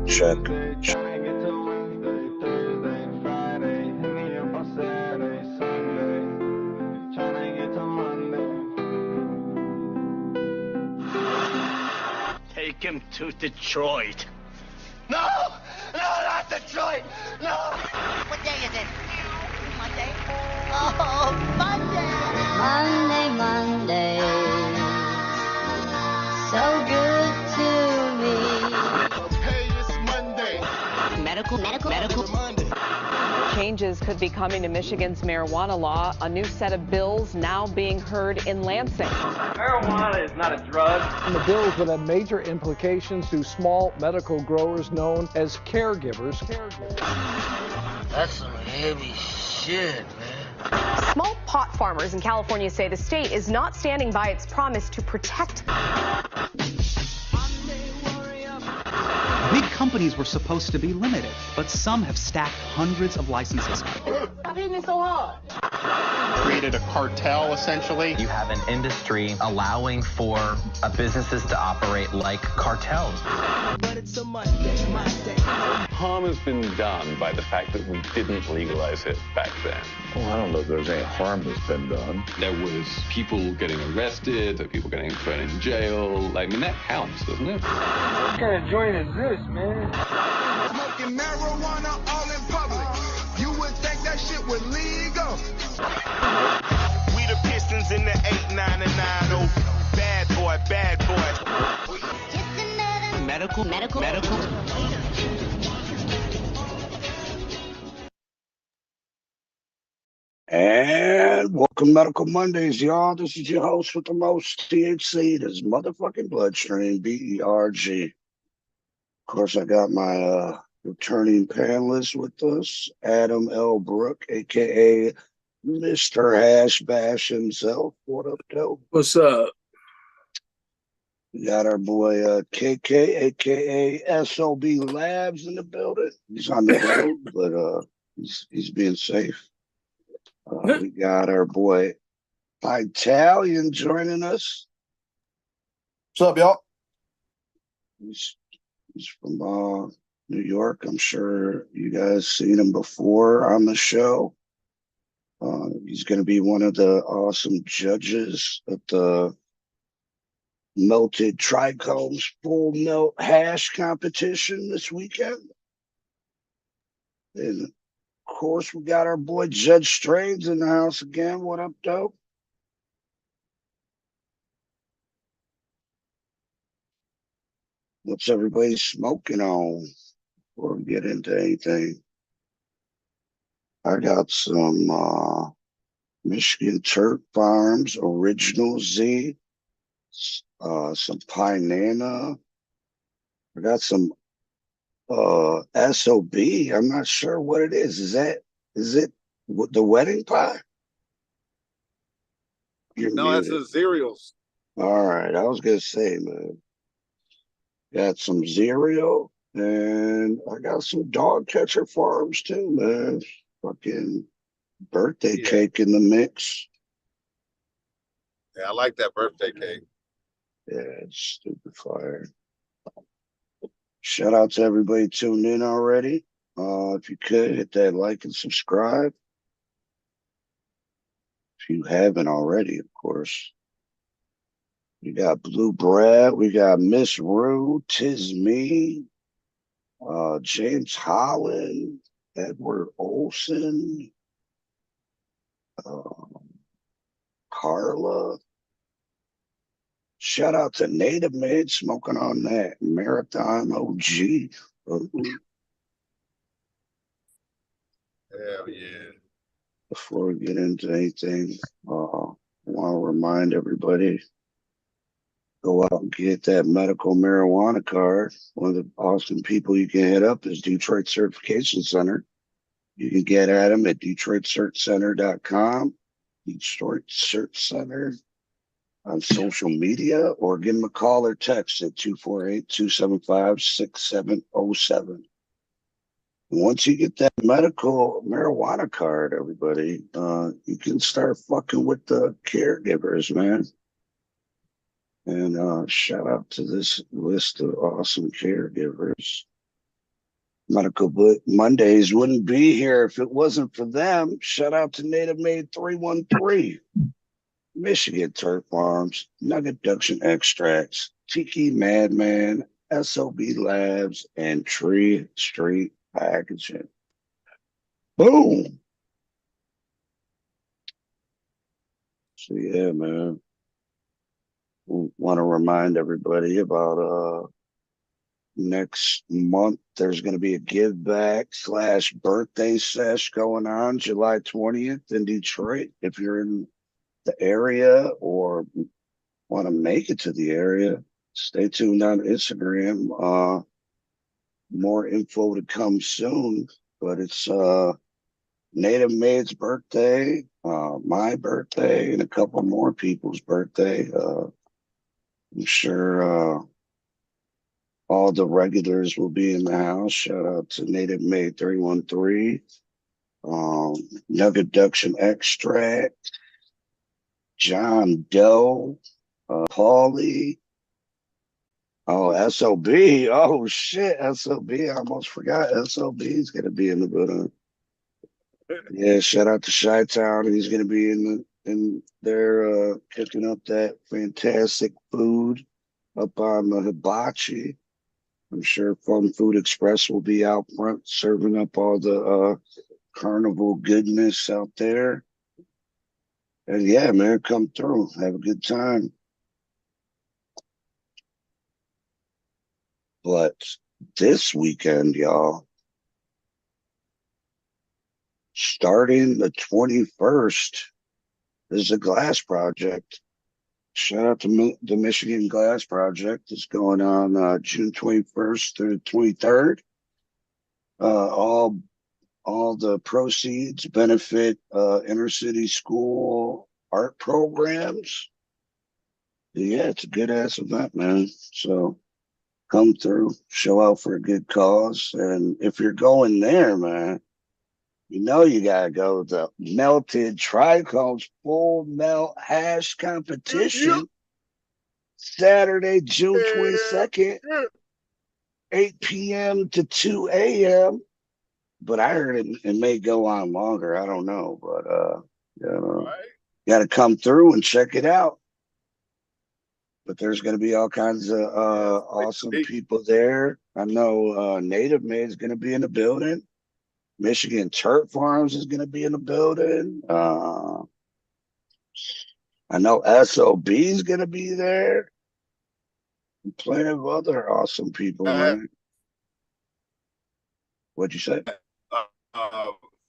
Check. Take him to Detroit. No! No, not Detroit! No! What day is it? Monday? Oh, Monday! Monday, Monday, so good to me. Hey, it's Monday. Medical. Monday. Changes could be coming to Michigan's marijuana law. A new set of bills now being heard in Lansing. Marijuana is not a drug. And the bills would have major implications to small medical growers known as caregivers. That's some heavy shit, man. Small pot farmers in California say the state is not standing by its promise to protect. Big companies were supposed to be limited, but some have stacked hundreds of licenses. Stop hitting it so hard. Created a cartel, essentially. You have an industry allowing for businesses to operate like cartels. But it's a Monday, my day. Harm has been done by the fact that we didn't legalize it back then. Well, I don't know if there's any harm that's been done. There was people getting arrested, there were people getting thrown in jail. I mean, that counts, doesn't it? What kind of joint is this, man? Smoking marijuana all in public. You would think that shit was legal. We the Pistons in the 8, 9, and 9. Oh, bad boy, bad boy. Medical. And welcome Medical Mondays, y'all. This is your host with the most THC. This motherfucking bloodstream, BERG. Of course, I got my returning panelist with us, Adam L. Brook, aka Mr. Hash Bash himself. What up, though? What's up? We got our boy KK, aka SOB Labs, in the building. He's on the road, but he's being safe. We got our boy Italian joining us. What's up, y'all? He's from New York. I'm sure you guys seen him before on the show. He's going to be one of the awesome judges at the Melted Trichomes Full Melt Hash competition this weekend. And of course, we got our boy Judge Strains in the house again. What up, dope? What's everybody smoking on before we get into anything? I got some Michigan Turk Farms Original Z, some Pinana. I got some SOB. I'm not sure what it is. Is it the wedding pie? No, that's the cereals. All right. I was going to say, man. Got some cereal, and I got some Dog Catcher Farms too, man. Fucking birthday cake in the mix. Yeah, I like that birthday cake. Yeah, it's stupid fire. Shout out to everybody tuned in already. If you could, hit that like and subscribe. If you haven't already, of course. We got Blue Brad. We got Miss Rue, Tis Me, James Holland, Edward Olson, Carla. Shout out to Native Man smoking on that Marathon OG. Hell yeah. Before we get into anything, I want to remind everybody, go out and get that medical marijuana card. One of the awesome people you can hit up is Detroit Certification Center. You can get at them at DetroitCertCenter.com, Detroit Cert Center on social media, or give them a call or text at 248-275-6707. Once you get that medical marijuana card, everybody, you can start fucking with the caregivers, man. And shout out to this list of awesome caregivers. Medical Mondays wouldn't be here if it wasn't for them. Shout out to Native Made 313, Michigan Turf Farms, Nugget Duction Extracts, Tiki Madman, SOB Labs, and Tree Street Packaging. Boom. So yeah, man. Want to remind everybody about next month. There's going to be a give back / birthday sesh going on July 20th in Detroit. If you're in the area or want to make it to the area, stay tuned on Instagram. More info to come soon, but it's Native Made's birthday, my birthday, and a couple more people's birthday. I'm sure all the regulars will be in the house. Shout out to Native Made 313, Nugget Duction Extract, John Doe, Paulie. Oh, SOB. Oh, shit. SOB. I almost forgot. SOB is going to be in the building. Yeah, shout out to Chi-Town. He's going to be in there cooking up that fantastic food up on the hibachi. I'm sure Fun Food Express will be out front serving up all the carnival goodness out there. And yeah, man, come through. Have a good time. But this weekend, y'all, starting the 21st, is a glass project. Shout out to the Michigan Glass Project. It's going on June 21st through 23rd. All the proceeds benefit inner city school art programs. Yeah, it's a good ass event, man. So come through, show out for a good cause. And if you're going there, man, you know you gotta go to the Melted Trichomes Full Melt Hash Competition. Saturday, June 22nd, 8 p.m. to 2 a.m. But I heard it may go on longer. I don't know, but you gotta come through and check it out. But there's going to be all kinds of awesome people there. I know Native Made is going to be in the building. Michigan Turf Farms is going to be in the building. I know SOB is going to be there. And plenty of other awesome people, man. What'd you say?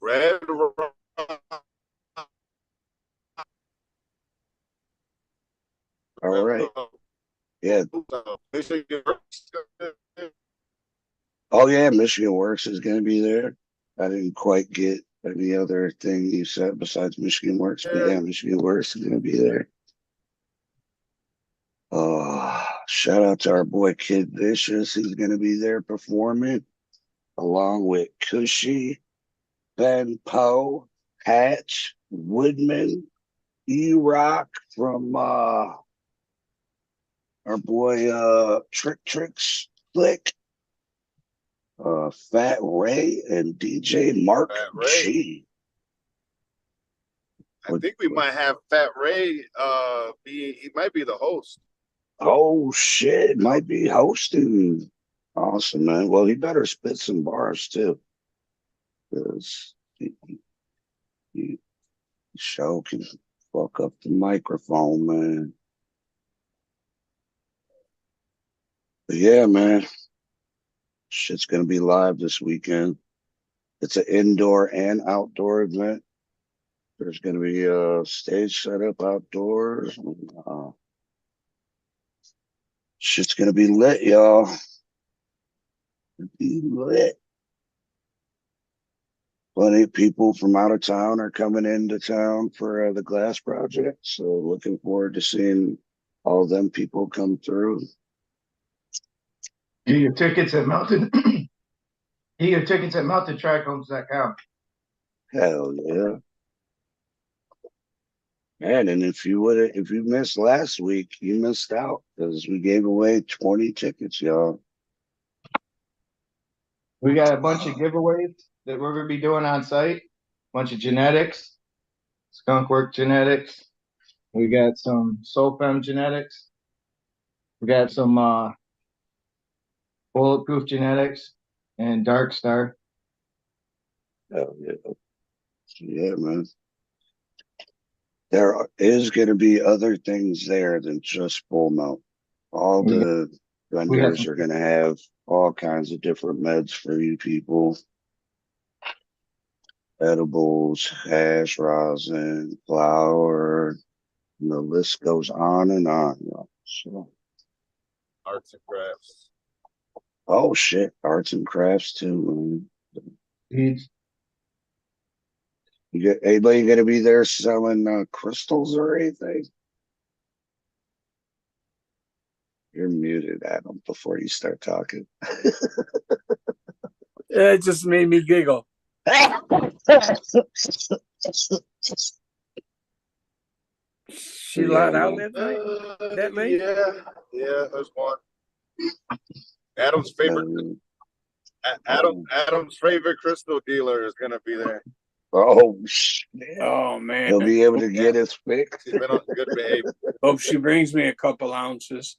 Red. All right. Yeah. Oh, yeah. Michigan Works is going to be there. I didn't quite get any other thing you said besides Michigan Works, but yeah, Michigan Works is going to be there. Shout out to our boy Kid Vicious. He's going to be there performing along with Cushy, Ben Poe, Hatch, Woodman, E-Rock from our boy Tricks Click, Fat Ray, and DJ Mark G. I think we might have Fat Ray he might be the host. Oh shit, might be hosting. Awesome, man. Well, he better spit some bars too. Because he show can fuck up the microphone, man. But yeah, man. Shit's gonna be live this weekend. It's an indoor and outdoor event. There's gonna be a stage set up outdoors. Shit's gonna be lit, y'all. Be lit. Plenty of people from out of town are coming into town for the glass project. So looking forward to seeing all them people come through. Get your tickets at meltedtrichomes.com. Hell yeah. Man, and if you missed last week, you missed out because we gave away 20 tickets, y'all. We got a bunch of giveaways that we're gonna be doing on site. Bunch of genetics, Skunkwork genetics. We got some Soulfem genetics. We got some Bulletproof genetics and Dark Star. Hell yeah. Yeah, man. There is going to be other things there than just full melt. All the vendors are going to have all kinds of different meds for you people. Edibles, hash, rosin, flour, and the list goes on and on. So, Arts and crafts. oh shit, arts and crafts too. Beads. You get anybody gonna be there selling crystals or anything? You're muted, Adam, before you start talking. It just made me giggle. She lied out that night? That late? Yeah, there's one. Adam's favorite crystal dealer is gonna be there. Oh shit. Oh man. He'll be able to get his fix. He's been on good behavior. Hope she brings me a couple ounces.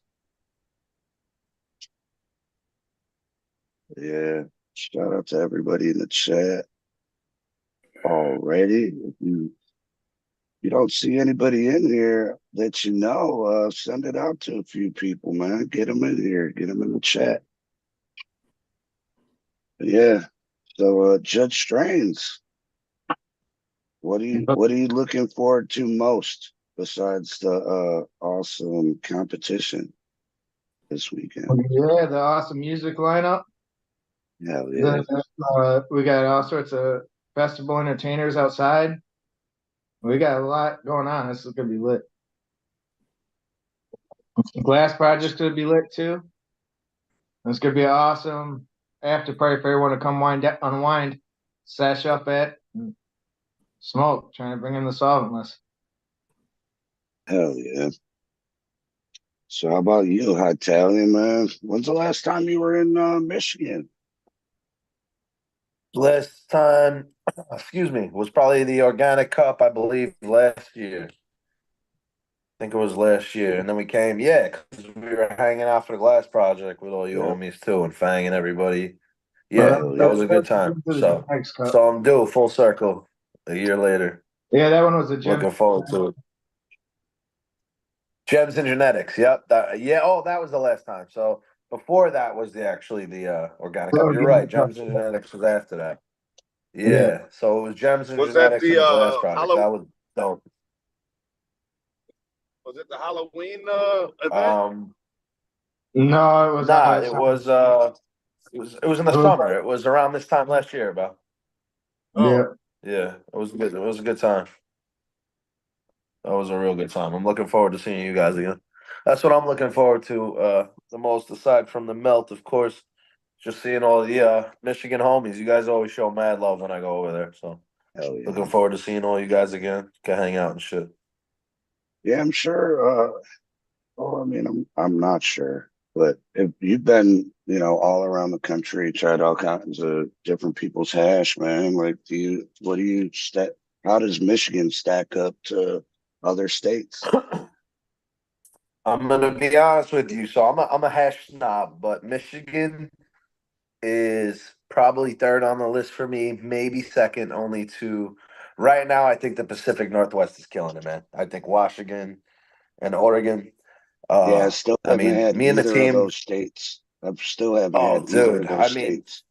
Yeah. Shout out to everybody in the chat already. If you don't see anybody in here that you know, send it out to a few people, man. Get them in here. Get them in the chat. Yeah. So, Judge Strains, what are you looking forward to most besides the awesome competition this weekend? Yeah, the awesome music lineup. Hell yeah. We got all sorts of festival entertainers outside. We got a lot going on. This is gonna be lit. Glass Project's gonna be lit too. It's gonna be an awesome after party for everyone to come unwind, sash up at, and smoke, trying to bring in the solventless. Hell yeah. So how about you, Hightaillion, man? When's the last time you were in Michigan? Last time, excuse me, was probably the Organic Cup, I believe, last year. I think it was last year. And then we came, because we were hanging out for the Glass Project with all you homies too and Fang and everybody. Yeah, that was a good time. So I'm due full circle a year later. Yeah, that one was a gem. Looking forward to it. Gems and Genetics. Yep. That was the last time. So before that was the Organic Cup. You're right. Gems and Genetics was after that. Yeah. So it was Gems and Genetics and the Glass Project. That was dope. Was it the Halloween event? No, it was not. It was in the summer. It was around this time last year, bro. Yeah. Yeah. It was good. It was a good time. That was a real good time. I'm looking forward to seeing you guys again. That's what I'm looking forward to the most, aside from the melt, of course. Just seeing all the Michigan homies. You guys always show mad love when I go over there. So looking forward to seeing all you guys again. Can hang out and shit. Yeah, I'm sure. I'm not sure, but if you've been, all around the country, tried all kinds of different people's hash, man. Like, how does Michigan stack up to other states? I'm gonna be honest with you. So I'm a hash snob, but Michigan is probably third on the list for me, maybe second only to right now. I think the Pacific Northwest is killing it, man. I think Washington and Oregon. I still haven't had me and the either team. of those states. I still haven't had either of those states.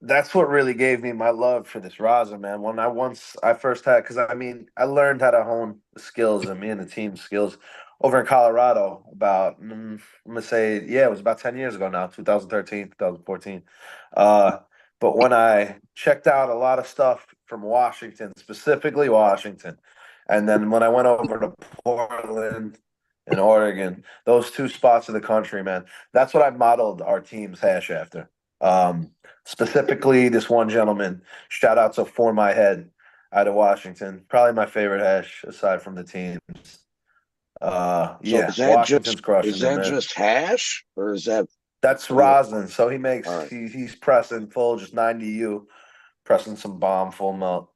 That's what really gave me my love for this rosin, man. When I first had, because I learned how to hone the skills and me and the team's skills over in Colorado about, I'm gonna say, it was about 10 years ago now, 2013, 2014. But when I checked out a lot of stuff from Washington, specifically Washington, and then when I went over to Portland and Oregon, those two spots of the country, man, that's what I modeled our team's hash after. Specifically, this one gentleman, shout out to For My Head out of Washington, probably my favorite hash aside from the teams. Washington's crushing. Is that just hash, or is that That's rosin. So he makes Alright. he's pressing full, just 90U, pressing some bomb full melt.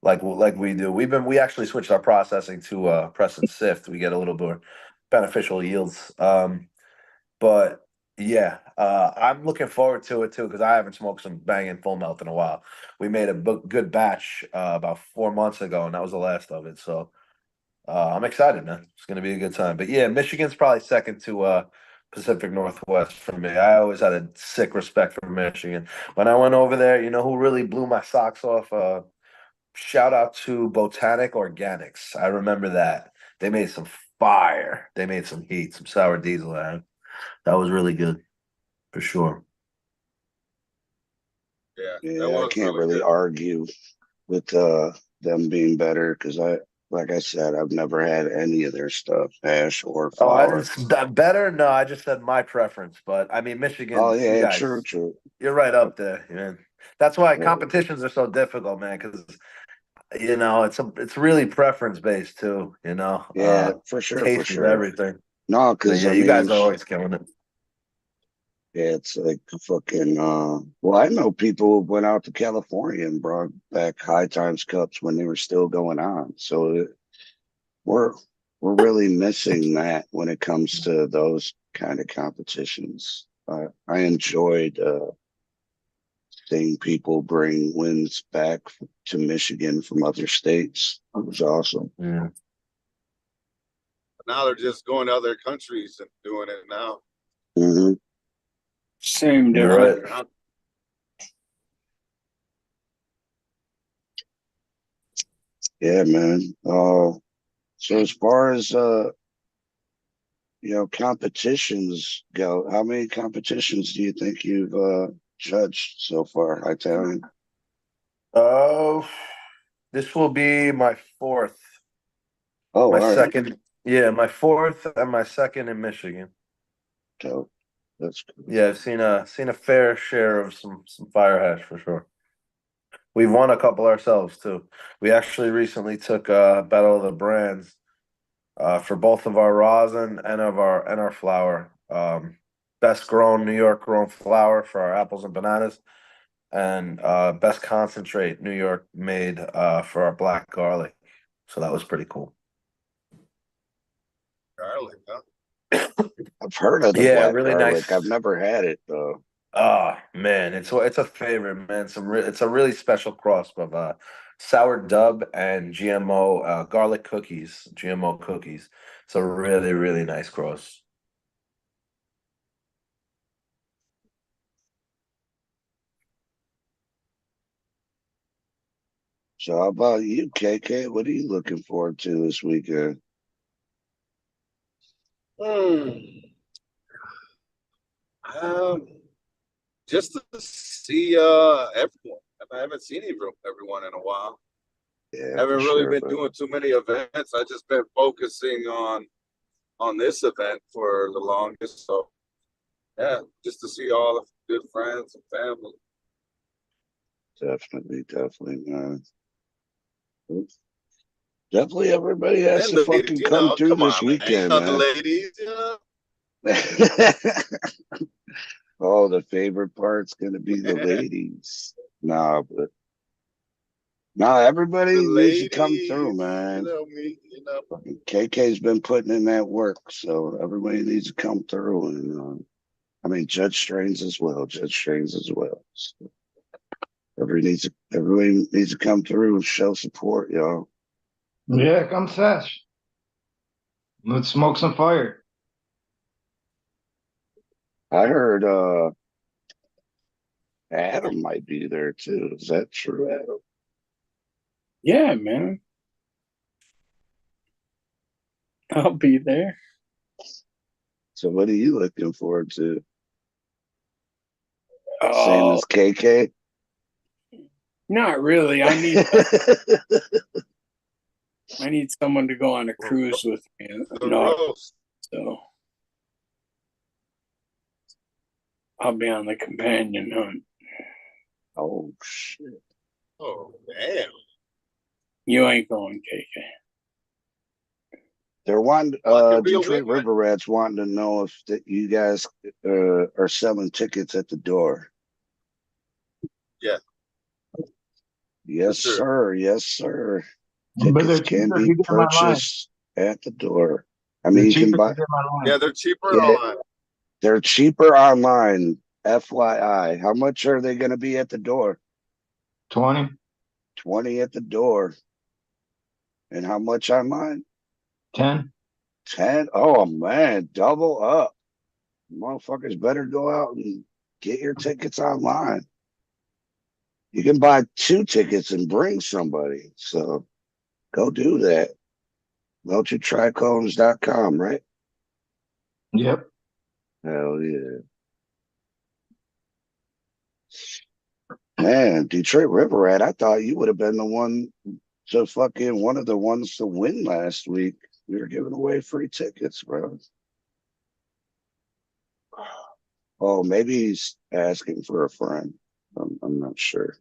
Like we do. We actually switched our processing to press and sift. We get a little more beneficial yields. But yeah, I'm looking forward to it too because I haven't smoked some banging full melt in a while. We made a good batch about 4 months ago, and that was the last of it. So I'm excited, man. It's gonna be a good time. But yeah, Michigan's probably second to Pacific Northwest for me. I always had a sick respect for Michigan. When I went over there, you know who really blew my socks off? Shout out to Botanic Organics. I remember that. They made some fire. They made some heat, some sour diesel. Man. That was really good, for sure. Yeah, I can't really argue with them being better because like I said, I've never had any of their stuff, hash or Oh, I flour. didn't better? No, I just said my preference. But I mean, Michigan. Oh You yeah, guys, true. you're right up there, man. That's why Yeah. competitions are so difficult, man. Because it's really preference based too. Yeah, for sure, taste is everything. No, But because yeah, I you mean, guys are always killing it. yeah, it's like fucking. Well, I know people who went out to California and brought back High Times cups when they were still going on. So we're really missing that when it comes to those kind of competitions. I enjoyed seeing people bring wins back to Michigan from other states. It was awesome. Yeah. Now they're just going to other countries and doing it now. Mm-hmm. Same You're difference. right. Yeah, man. So as far as competitions go, how many competitions do you think you've judged so far, Italian? Oh, this will be my fourth. Oh, My all right. second. Yeah, my fourth and my second in Michigan. So that's cool. Yeah, I've seen a fair share of some fire hash for sure. We've won a couple ourselves too. We actually recently took Battle of the Brands for both of our rosin and our flour. Best grown New York grown flour for our apples and bananas, and best concentrate New York made for our black garlic. So that was pretty cool. Garlic, huh? I've heard of the black really garlic. nice. I've never had it though. Oh man, it's a favorite, man. It's a really special cross of sour dub and GMO garlic cookies, GMO cookies. It's a really, really nice cross. So how about you, KK? What are you looking forward to this weekend? Just to see everyone. I haven't seen everyone in a while. Yeah, I haven't for really sure, been but doing too many events. I just been focusing on this event for the longest. So yeah, just to see all the good friends and family. definitely, man. Definitely, everybody has And to the ladies, fucking come through come this on, man. weekend, The man. ladies, Oh, the favorite part's gonna be the ladies. Nah, but everybody The needs to come ladies, through, man. me, Fucking KK's been putting in that work, so everybody needs to come through. And I mean, Judge Strains as well. So everybody needs to come through and show support, y'all. Yeah, come sesh. Let's smoke some fire. I heard Adam might be there too. Is that true, Adam? Yeah, man. I'll be there. So what are you looking forward to? Same Oh, as KK? not really. I need someone to go on a cruise with me. So I'll be on the companion hunt. Oh shit. Oh damn. You ain't going, KK. They're wanting, Well, it could be a Detroit win-win. River Rats wanting to know if you guys are selling tickets at the door. Yeah. Yes, sure. sir. Yes, sir. But they're Tickets can cheaper if be you get them online. purchased at the door. I They're mean, you can cheaper buy. if you get them online. Yeah, they're cheaper Yeah. online. They're cheaper online. FYI, how much are they going to be at the door? 20. 20 at the door. And how much online? 10. 10. Oh man, double up. Motherfuckers better go out and get your tickets online. You can buy 2 tickets and bring somebody. So go do that. MelchedTricones.com, right? Yep. Hell yeah. Man, Detroit River Rat, I thought you would have been the one to fucking one of the ones to win last week. We were giving away free tickets, bro. Oh, maybe he's asking for a friend. I'm not sure.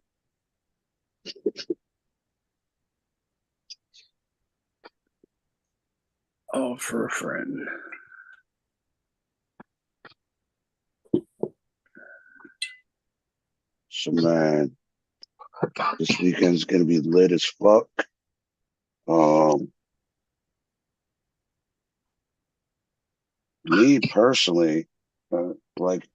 Oh, for a friend. So man, this weekend's gonna be lit as fuck. Me personally, like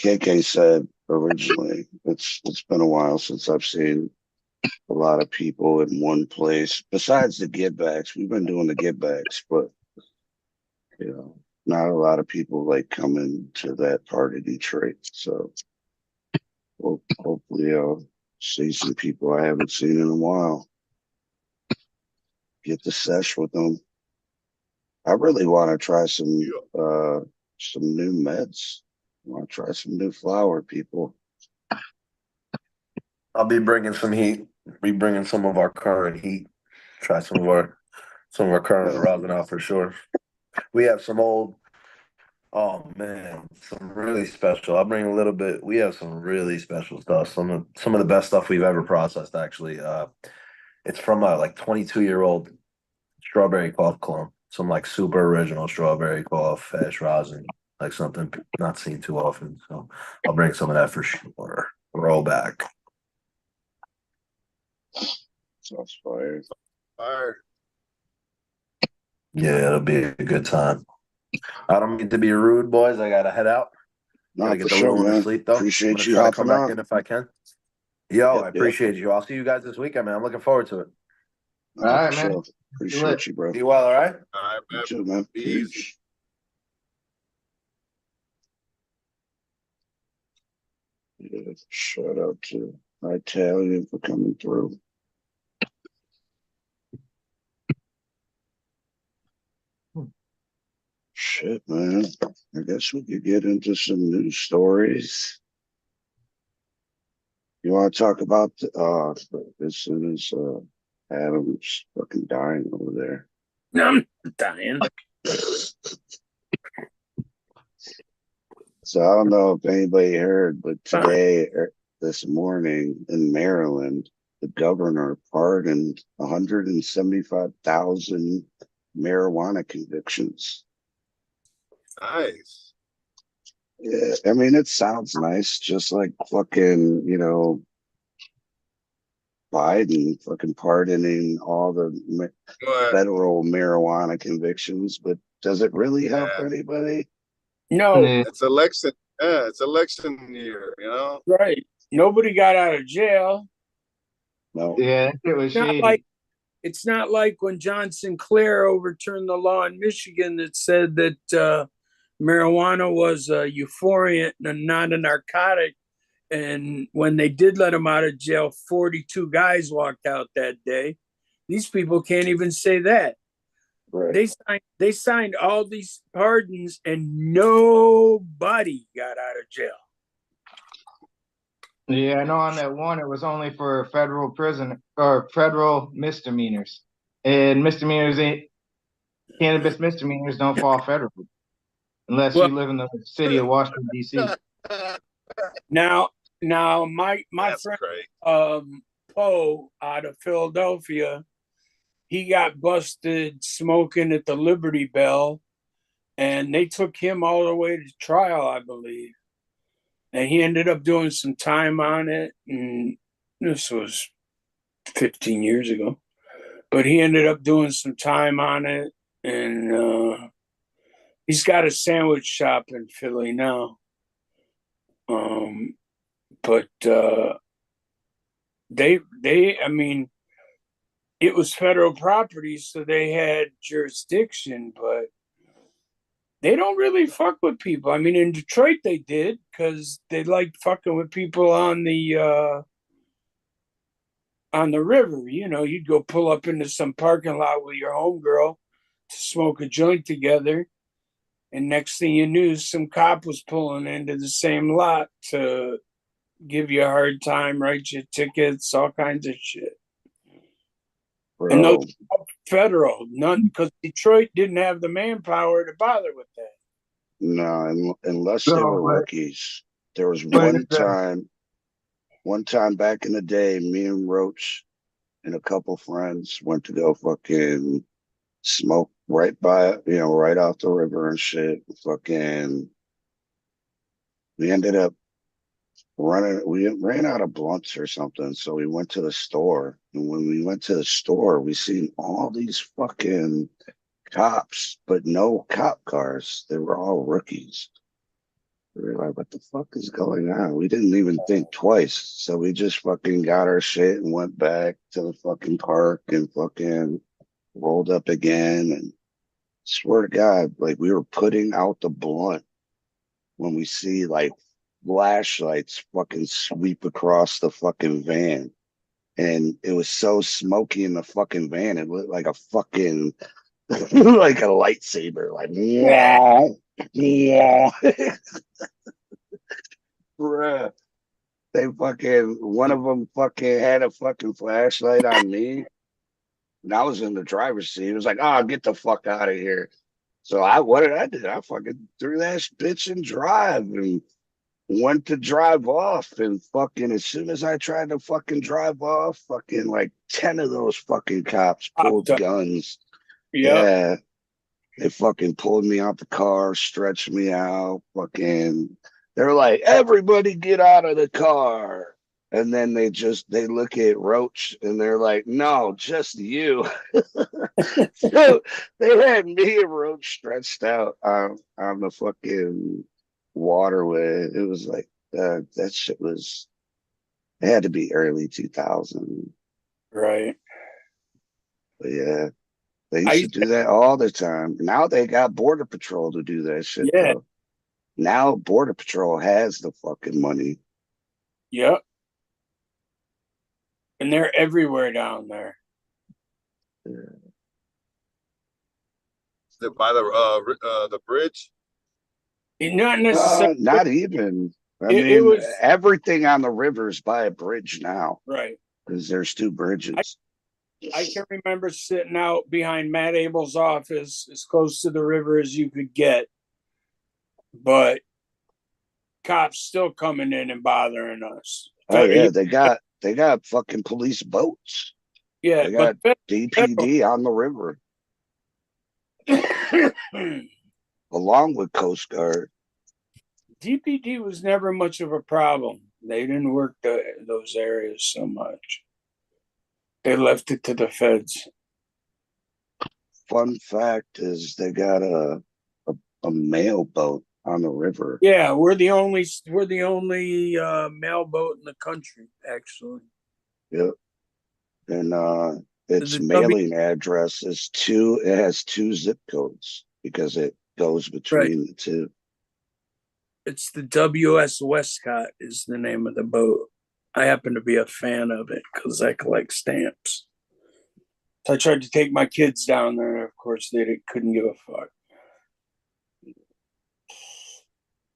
KK said originally, it's been a while since I've seen a lot of people in one place. Besides the give backs, we've been doing the give backs, but you know, not a lot of people like coming to that part of Detroit. So hopefully I'll see some people I haven't seen in a while. Get the sesh with them. I really want to try some new meds. I want to try some new flower, people. I'll be bringing some heat. Be bringing some of our current heat. Try some of our current rosin out for sure. We have some old. Oh man, some really special. I'll bring a little bit. We have some really special stuff. Some of the best stuff we've ever processed. Actually, it's from a like 22-year-old strawberry cough clone. Some like super original strawberry cough ash rosin, like something not seen too often. So I'll bring some of that for sure. Roll back. Sounds fire. Fire. Yeah, it'll be a good time. I don't mean to be rude, boys. I gotta head out. Not Gotta for get the sure, little one to man. sleep though. Appreciate you try to hopping come back on. in if I can. Yo, Yep, I appreciate you. I'll see you guys this weekend, man. I'm looking forward to it. All right, For man. sure. Appreciate you, bro. Be well, all right? All right, man. You too, man. Be easy. Peace. Yeah, shout out to Italian for coming through. Shit, man. I guess we could get into some news stories. You want to talk about as soon as Adam's fucking dying over there. I'm dying. So I don't know if anybody heard, but today, this morning in Maryland, the governor pardoned 175,000 marijuana convictions. Nice. Yeah, I mean, it sounds nice, just like fucking, Biden fucking pardoning all the federal marijuana convictions, but does it really help anybody? No. It's election. Yeah, it's election year, Right. Nobody got out of jail. No. Yeah, it was shady. It's not like when John Sinclair overturned the law in Michigan that said that marijuana was a euphoriant and not a narcotic. And when they did let him out of jail, 42 guys walked out that day. These people can't even say that. Right. They signed all these pardons and nobody got out of jail. Yeah, I know on that one, it was only for federal prison or federal misdemeanors. And cannabis misdemeanors don't fall federally unless you live in the city of Washington, D.C. Now my friend Poe out of Philadelphia, he got busted smoking at the Liberty Bell, and they took him all the way to trial, I believe. And he ended up doing some time on it, and this was 15 years ago. But he ended up doing some time on it, and he's got a sandwich shop in Philly now. But I mean, it was federal property, so they had jurisdiction, but they don't really fuck with people. I mean, in Detroit they did, because they liked fucking with people on the river. You know, you'd go pull up into some parking lot with your homegirl to smoke a joint together, and next thing you knew, some cop was pulling into the same lot to give you a hard time, write you tickets, all kinds of shit. Bro. And those federal, none, because Detroit didn't have the manpower to bother with that. No, unless they were rookies. There was one time back in the day, me and Roach and a couple friends went to go fucking smoke right by, right off the river and shit. Fucking, we ended up we ran out of blunts or something, so we went to the store. And when we went to the store, we seen all these fucking cops, but no cop cars. They were all rookies. We were like, what the fuck is going on? We didn't even think twice. So we just fucking got our shit and went back to the fucking park and fucking rolled up again. And swear to God, like, we were putting out the blunt when we see like flashlights fucking sweep across the fucking van. And it was so smoky in the fucking van, it looked like a fucking like a lightsaber, like yeah. Bruh. They fucking, one of them fucking had a fucking flashlight on me, and I was in the driver's seat. It was like, oh, get the fuck out of here. So what did I do? I fucking threw that bitch in drive and went to drive off, and fucking as soon as I tried to fucking drive off, fucking like 10 of those fucking cops pulled guns. Yeah. They fucking pulled me out the car, stretched me out, fucking, they're like, everybody get out of the car. And then they look at Roach and they're like, no, just you. So they had me and Roach stretched out on the fucking waterway. It was like, that shit was, it had to be early 2000. Right. But yeah, they used to do that all the time. Now they got Border Patrol to do that shit. Yeah. Though. Now Border Patrol has the fucking money. Yep. And they're everywhere down there. Yeah. Is it by the bridge? Not necessarily. Not even. I mean, it was everything on the river is by a bridge now. Right. Because there's 2 bridges. I can remember sitting out behind Matt Abel's office as close to the river as you could get. But cops still coming in and bothering us. Oh yeah, they got fucking police boats. Yeah, they got DPD on the river. Along with Coast Guard. DPD was never much of a problem. They didn't work those areas so much. They left it to the feds. Fun fact is they got a mail boat on the river. Yeah, we're the only mail boat in the country, actually. Yep. And its mailing address is it has 2 zip codes because it goes between the 2. It's the WS Westcott is the name of the boat. I happen to be a fan of it because I collect stamps. So I tried to take my kids down there, and of course they couldn't give a fuck.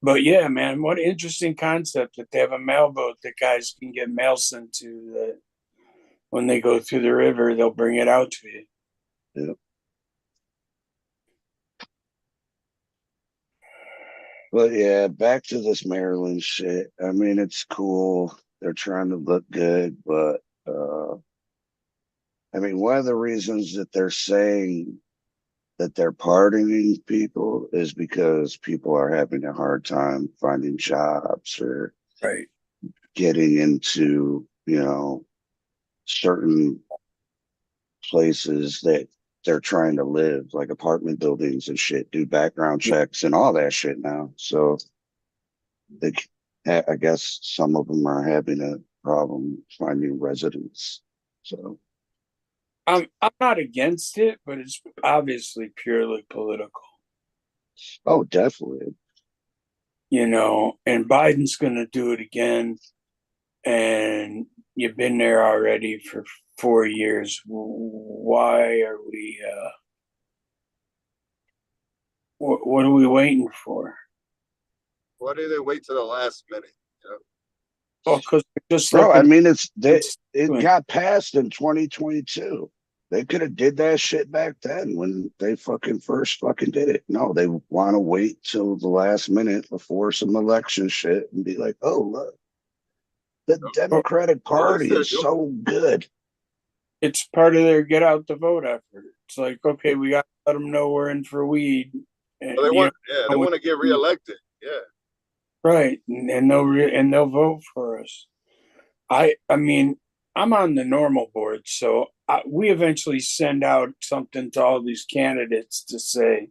But yeah, man, what an interesting concept that they have a mail boat that guys can get mail sent to, that when they go through the river, they'll bring it out to you. Yep. But yeah, back to this Maryland shit. I mean, it's cool. They're trying to look good, but I mean, one of the reasons that they're saying that they're pardoning people is because people are having a hard time finding jobs or Right. getting into, certain places that they're trying to live, like apartment buildings and shit, do background checks and all that shit now. So they, I guess some of them are having a problem finding residents. So I'm not against it, but it's obviously purely political. Oh, definitely. And Biden's going to do it again. And you've been there already for 4 years. Why are we, what are we waiting for? Why do they wait to the last minute? Well, because just Bro, I mean, it doing. got passed in 2022. They could have did that shit back then when they first did it. No, they want to wait till the last minute before some election shit and be like, oh, look, the Democratic Party is so good. It's part of their get out the vote effort. It's like, okay, we got to let them know we're in for weed. Well, they want to get reelected. Yeah. Right, and they'll vote for us. I mean, I'm on the normal board, so we eventually send out something to all these candidates to say,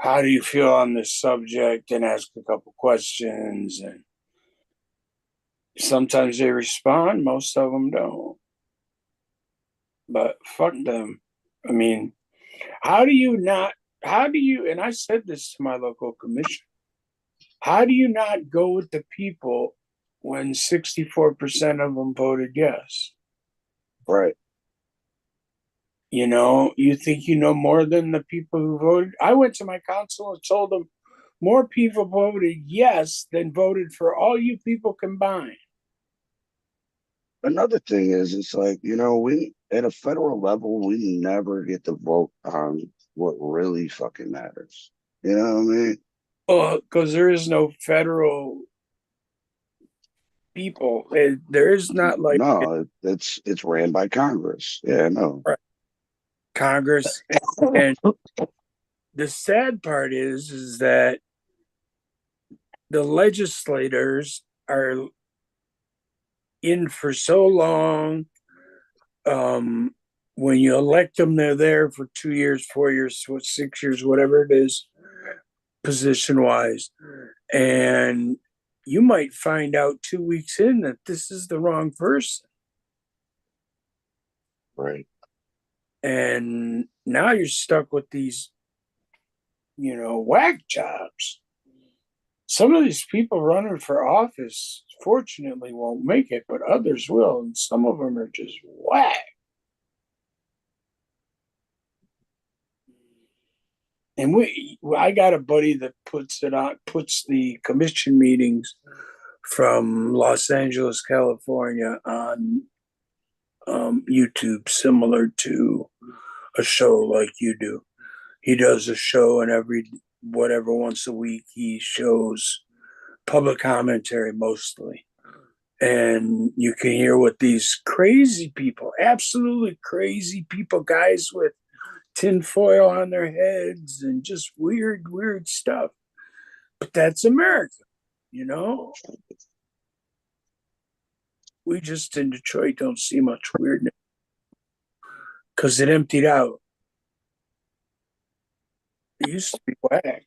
how do you feel on this subject, and ask a couple questions. And sometimes they respond, most of them don't. But fuck them. I mean, and I said this to my local commission, how do you not go with the people when 64% of them voted yes? Right. You think you know more than the people who voted? I went to my council and told them more people voted yes than voted for all you people combined. Another thing is, it's like, we at a federal level, we never get to vote on what really fucking matters. You know what I mean? Well, because there is no federal people. There is not like it's ran by Congress. Yeah, no. Right. Congress, and the sad part is that the legislators are in for so long. When you elect them, they're there for 2 years, 4 years, 6 years, whatever it is, position wise. And you might find out 2 weeks in that this is the wrong person. Right. And now you're stuck with these, whack jobs. Some of these people running for office, fortunately, won't make it, but others will. And some of them are just whack. And I got a buddy that puts the commission meetings from Los Angeles, California on YouTube, similar to a show like you do. He does a show, and once a week he shows public commentary mostly. And you can hear what these crazy people, absolutely crazy people, guys with tinfoil on their heads and just weird stuff. But that's America, We just in Detroit don't see much weirdness because it emptied out. It used to be whack.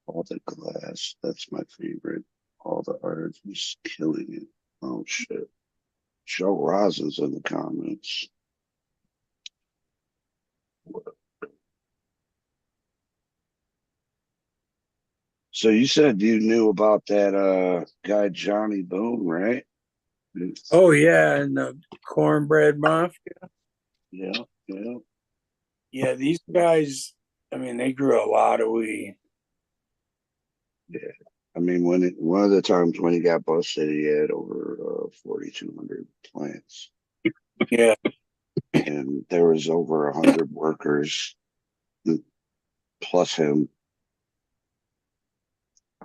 All the glass, that's my favorite. All the art is killing it. Oh shit. Joe Rosin's in the comments. So you said you knew about that guy Johnny Boone, right? Oh yeah, and the Cornbread Mafia. Yeah. Yeah, these guys, I mean, they grew a lot of weed. Yeah. I mean, one of the times when he got busted, he had over 4,200 plants. Yeah. And there was over 100 workers plus him.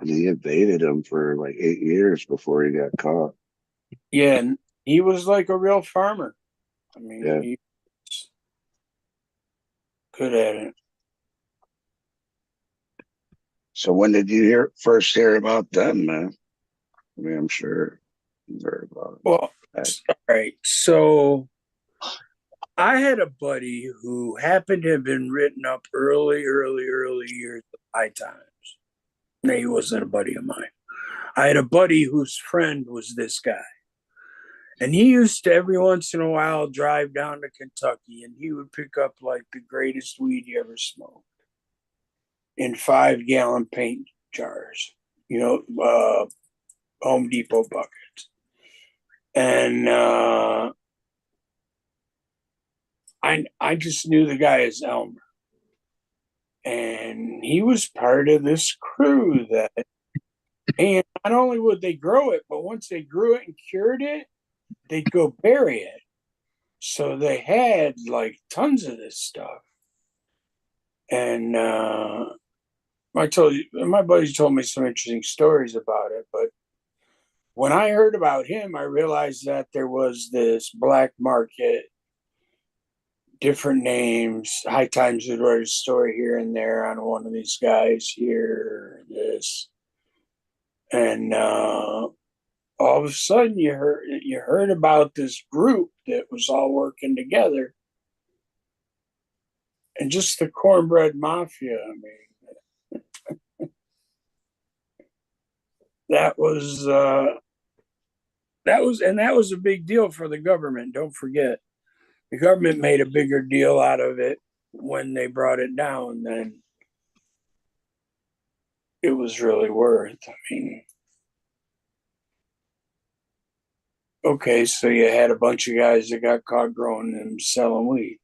And he evaded him for like 8 years before he got caught. Yeah, and he was like a real farmer. I mean, Yeah. he was good at it. So when did you first hear about them, man? I mean, I'm sure you heard about it. Well, all right. So I had a buddy who happened to have been written up early years of High Times. No, he wasn't a buddy of mine. I had a buddy whose friend was this guy. And he used to every once in a while drive down to Kentucky and he would pick up like the greatest weed you ever smoked in 5-gallon paint jars, Home Depot buckets. And I just knew the guy as Elmer. And he was part of this crew that, and not only would they grow it, but once they grew it and cured it, they'd go bury it. So they had like tons of this stuff. And my buddies told me some interesting stories about it. But when I heard about him, I realized that there was this black market, different names. High Times would write a story here and there on one of these guys here, this. And all of a sudden you heard about this group that was all working together. And just the cornbread mafia, I mean, that was a big deal for the government. Don't forget, the government made a bigger deal out of it when they brought it down than it was really worth. I mean, okay, so you had a bunch of guys that got caught growing and selling weed.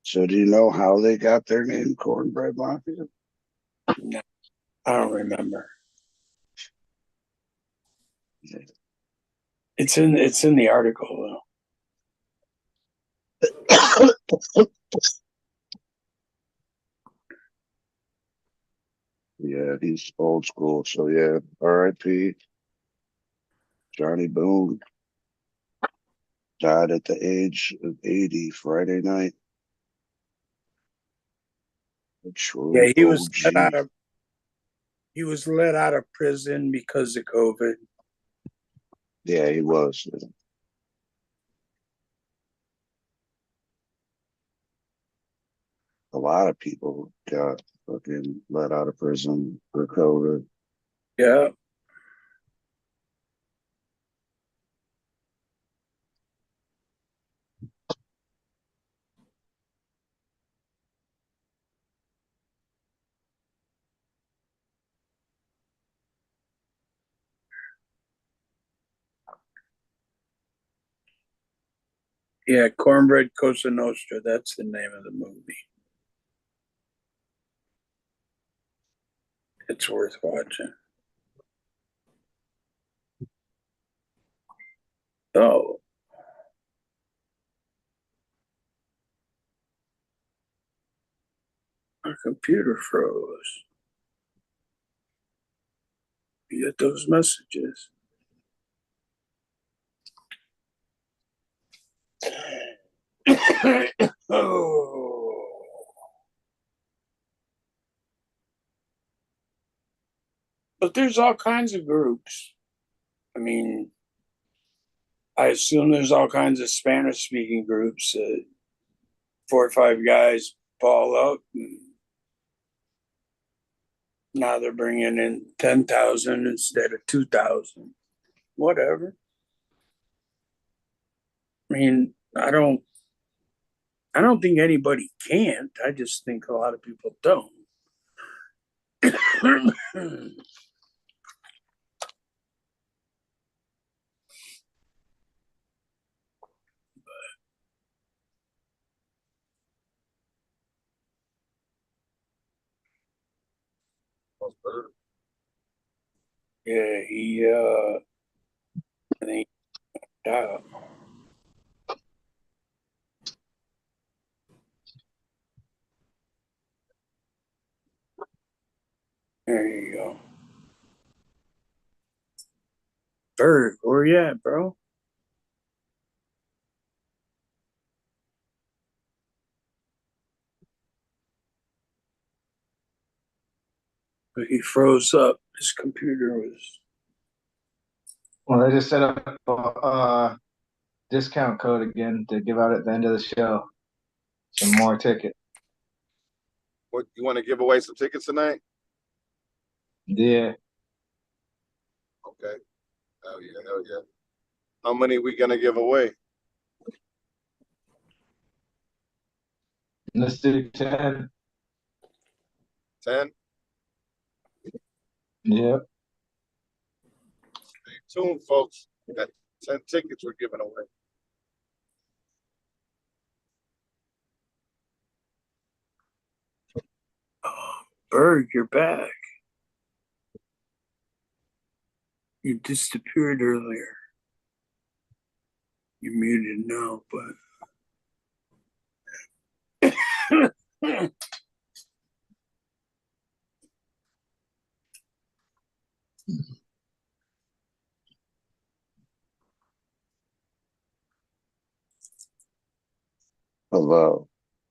So do you know how they got their name, Cornbread Mafia? No, I don't remember. It's in the article though. Yeah, he's old school. So yeah, R.I.P. Johnny Boone died at the age of 80 Friday night. Yeah, he was let out of prison because of COVID. Yeah, he was. A lot of people got fucking let out of prison for COVID. Yeah. Yeah, Cornbread Cosa Nostra. That's the name of the movie. It's worth watching. Oh. Our computer froze. You get those messages. Oh. But there's all kinds of groups. I mean, I assume there's all kinds of Spanish speaking groups that 4 or 5 guys ball up. And now they're bringing in 10,000 instead of 2,000. Whatever. I mean, I don't think anybody can't. I just think a lot of people don't. Yeah, I think died. Berg, where you at, bro? He froze up. His computer was. Well, I just set up a discount code again to give out at the end of the show. Some more tickets. What, you want to give away some tickets tonight? Yeah. Okay. Hell yeah. How many we gonna give away? Let's do 10. 10? Yep. Stay tuned, folks. We got 10 tickets we're giving away. Berg, you're back. You disappeared earlier. You're muted now, but. Hello.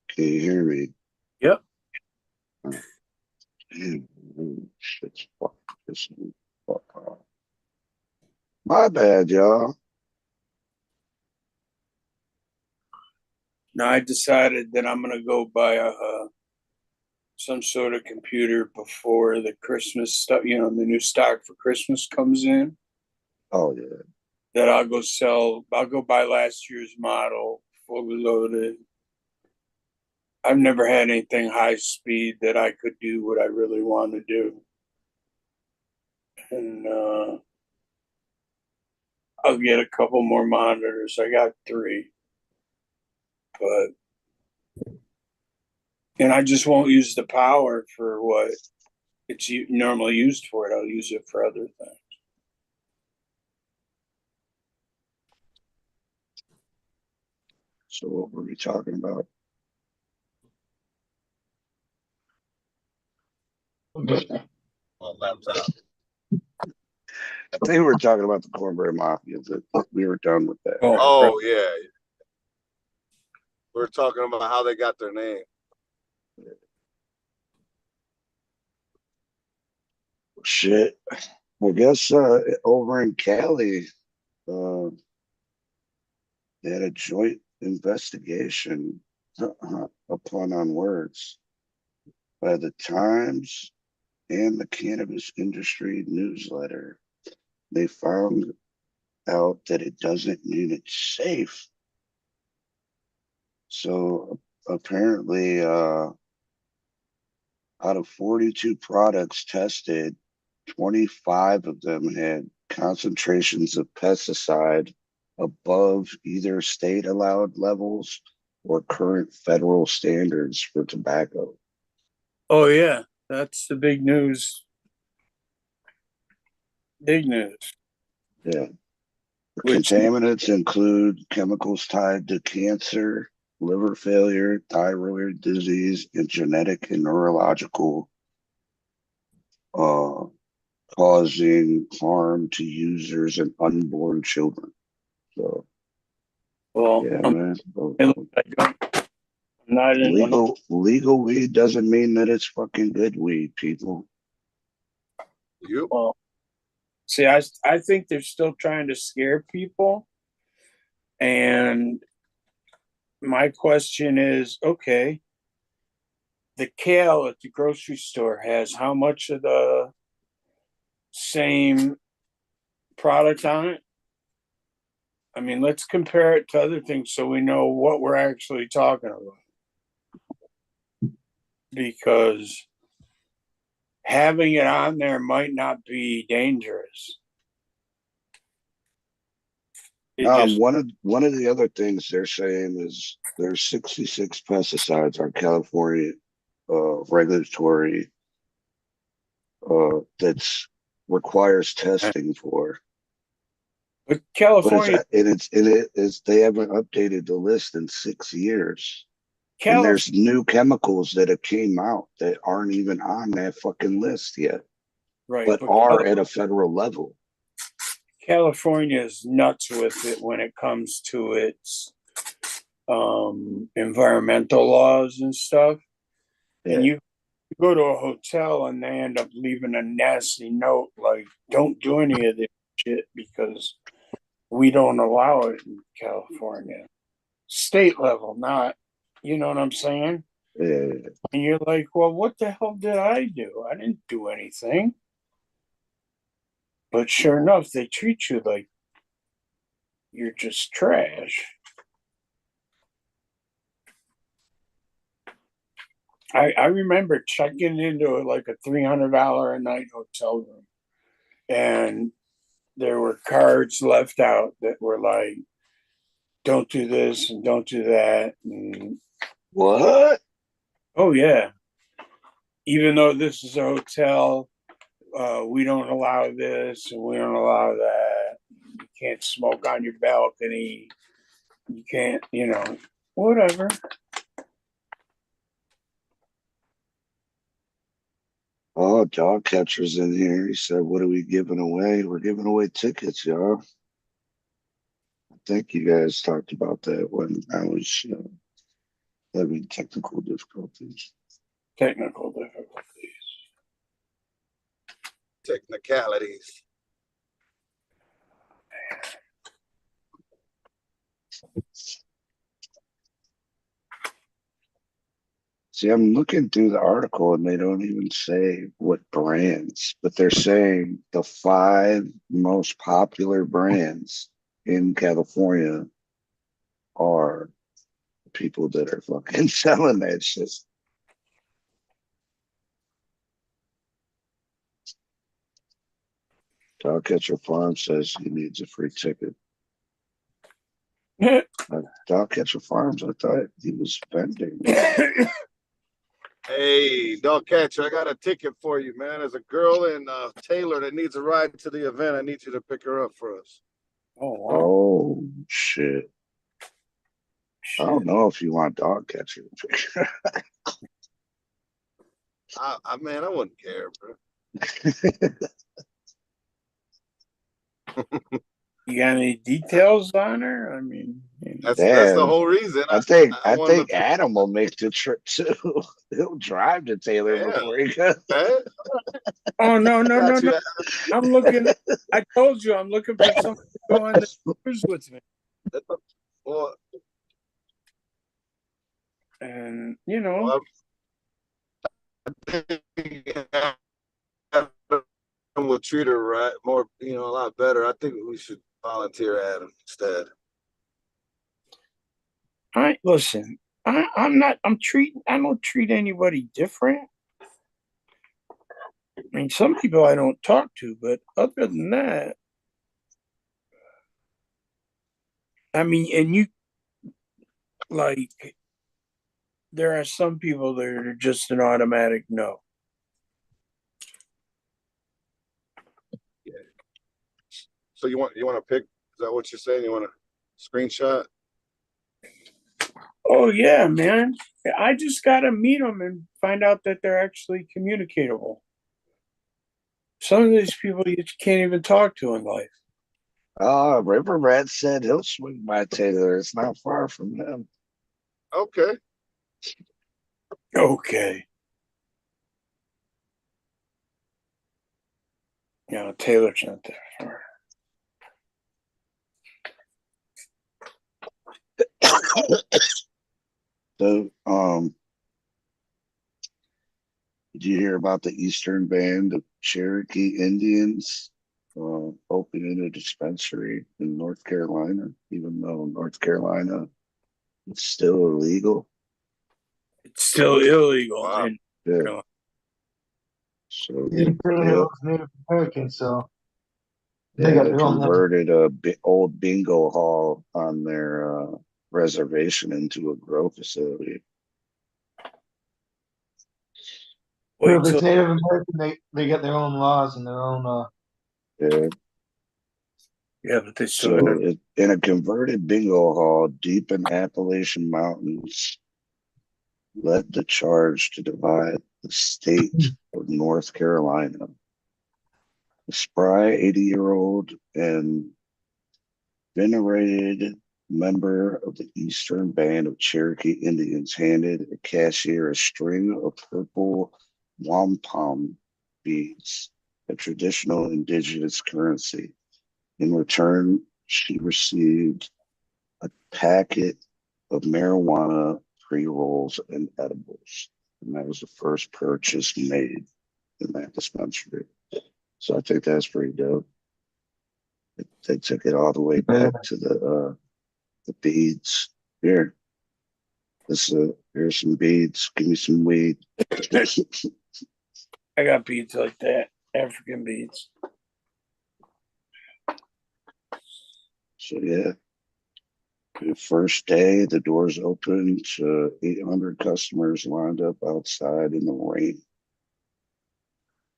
Can you hear me? Yep. Damn, shit's fucking pissing me the fuck off. My bad, y'all. Now I decided that I'm gonna go buy some sort of computer before the Christmas stuff. The new stock for Christmas comes in. Oh yeah. That I'll go sell. I'll go buy last year's model, fully loaded. I've never had anything high speed that I could do what I really want to do, and I'll get a couple more monitors. I got 3. And I just won't use the power for what it's normally used for. I'll use it for other things. So what were we talking about? On laptop. I think we were talking about the Cornbread Mafia. But we were done with that. Oh yeah. We're talking about how they got their name. Shit. I guess over in Cali, they had a joint investigation, a pun on words, by the Times and the Cannabis Industry Newsletter. They found out that it doesn't mean it's safe. So apparently, out of 42 products tested, 25 of them had concentrations of pesticide above either state allowed levels or current federal standards for tobacco. Oh yeah, that's the big news. Big news. Yeah. Contaminants include chemicals tied to cancer, liver failure, thyroid disease, and genetic and neurological causing harm to users and unborn children. So, well, yeah, man. Legal weed doesn't mean that it's fucking good weed, people. Well, see, I think they're still trying to scare people. And my question is, okay, the kale at the grocery store has how much of the same product on it? I mean, let's compare it to other things so we know what we're actually talking about. Because having it on there might not be dangerous. One of the other things they're saying is there's 66 pesticides on California regulatory that's requires testing for. But California, they haven't updated the list in 6 years. And there's new chemicals that have came out that aren't even on that fucking list yet, right? But are at a federal level. California is nuts with it when it comes to its environmental laws and stuff. Yeah. And you go to a hotel and they end up leaving a nasty note like, don't do any of this shit because we don't allow it in California. State level, not, you know what I'm saying? Yeah. And you're like, well, what the hell did I do? I didn't do anything. But sure enough, they treat you like you're just trash. I remember checking into like a $300 a night hotel room, and there were cards left out that were like, don't do this and don't do that. And, what? Oh, yeah. Even though this is a hotel, we don't allow this and we don't allow that. You can't smoke on your balcony. You can't, whatever. Oh, dog catcher's in here. He said, what are we giving away? We're giving away tickets, y'all. I think you guys talked about that when I was having technical difficulties. Technicalities. See, I'm looking through the article and they don't even say what brands, but they're saying the 5 most popular brands in California are people that are fucking selling that shit. Dogcatcher Farm says he needs a free ticket. Dogcatcher Farms, I thought he was vending. Hey, dog catcher, I got a ticket for you, man. There's a girl in Taylor that needs a ride to the event. I need you to pick her up for us. Oh, wow. Oh, shit. I don't know if you want Dogcatcher to pick her up. Man, I wouldn't care, bro. You got any details on her? I mean, that's the whole reason. I think Adam will make the trip too. He'll drive to Taylor before he goes. Oh no! I'm looking. I told you I'm looking for someone to go on the cruise with me. Well, and we'll treat her right more, a lot better. I think we should volunteer Adam instead. Listen. I don't treat anybody different. I mean, some people I don't talk to, but other than that, I mean, and you like, there are some people that are just an automatic no. Yeah. So you want to pick? Is that what you're saying? You want a screenshot? Oh yeah, man. I just gotta meet them and find out that they're actually communicatable. Some of these people you can't even talk to in life. River Rat said he'll swing by Taylor. It's not far from them. Okay. Yeah, Taylor's not that far. So, did you hear about the Eastern Band of Cherokee Indians opening a dispensary in North Carolina, even though North Carolina is still illegal? It's still illegal. Wow. Yeah. So Native Americans, so they converted a old bingo hall on their reservation into a grow facility. If it's Native American, they get their own laws and their own. Yeah, but they still. So in a converted bingo hall deep in Appalachian Mountains, led the charge to divide the state of North Carolina. A spry 80-year-old and venerated member of the Eastern Band of Cherokee Indians handed a cashier a string of purple wampum beads, a traditional indigenous currency. In return, she received a packet of marijuana pre-rolls and edibles. And that was the first purchase made in that dispensary. So I think that's pretty dope. They took it all the way back to the beads. Here, here's some beads. Give me some weed. I got beads like that, African beads. So yeah, the first day the doors opened, 800 customers lined up outside in the rain,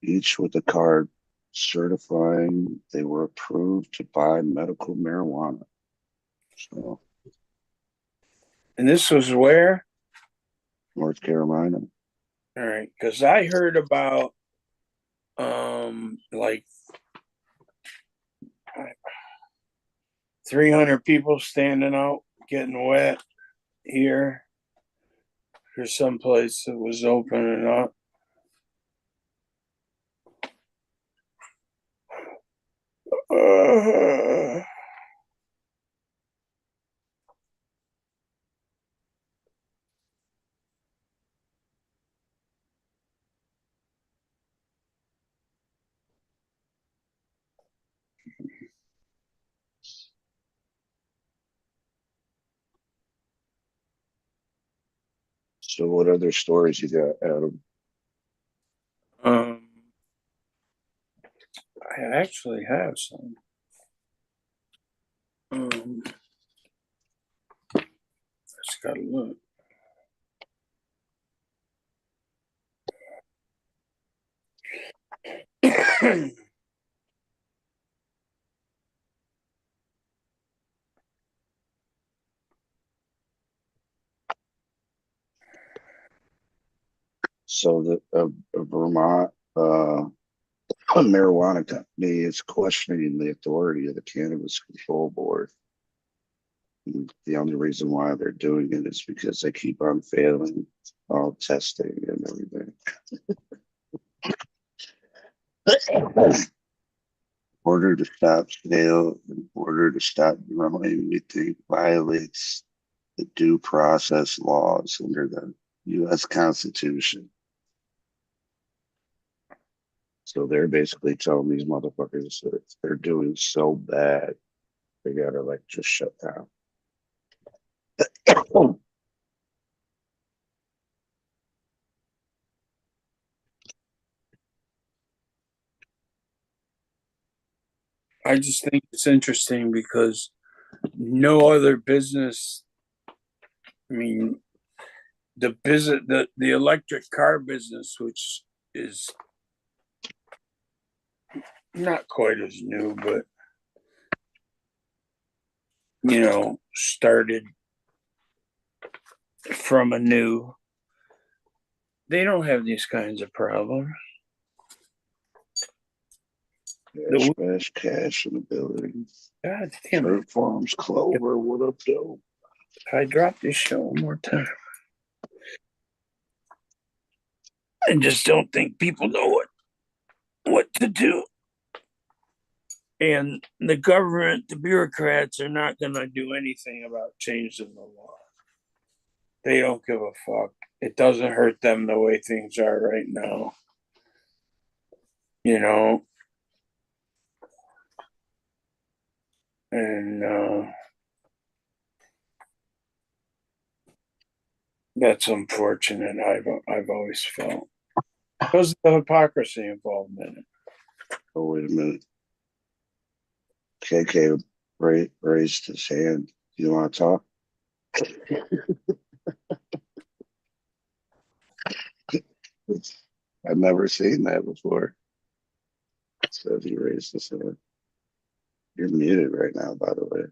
each with a card certifying they were approved to buy medical marijuana. So, and this was where? North Carolina. All right, because I heard about like 300 people standing out getting wet here for some place that was opening up. So what other stories you got, Adam? I actually have some. Just gotta look. So the Vermont marijuana company is questioning the authority of the Cannabis Control Board. And the only reason why they're doing it is because they keep on failing all testing and everything. In order to stop sale, in order to stop growing, we think violates the due process laws under the U.S. Constitution. So they're basically telling these motherfuckers that they're doing so bad, they gotta like just shut down. I just think it's interesting because no other business, I mean, the electric car business, which is not quite as new, but started from anew. They don't have these kinds of problems. Cash and ability. God damn it. Fruit Farms, Clover, what up, though? I dropped this show one more time. I just don't think people know what to do. And the government, the bureaucrats are not going to do anything about changing the law. They don't give a fuck. It doesn't hurt them the way things are right now. And that's unfortunate. I've always felt because of the hypocrisy involved in it. Oh, wait a minute. KK raised his hand. You want to talk? I've never seen that before. So he raised his hand. You're muted right now, by the way.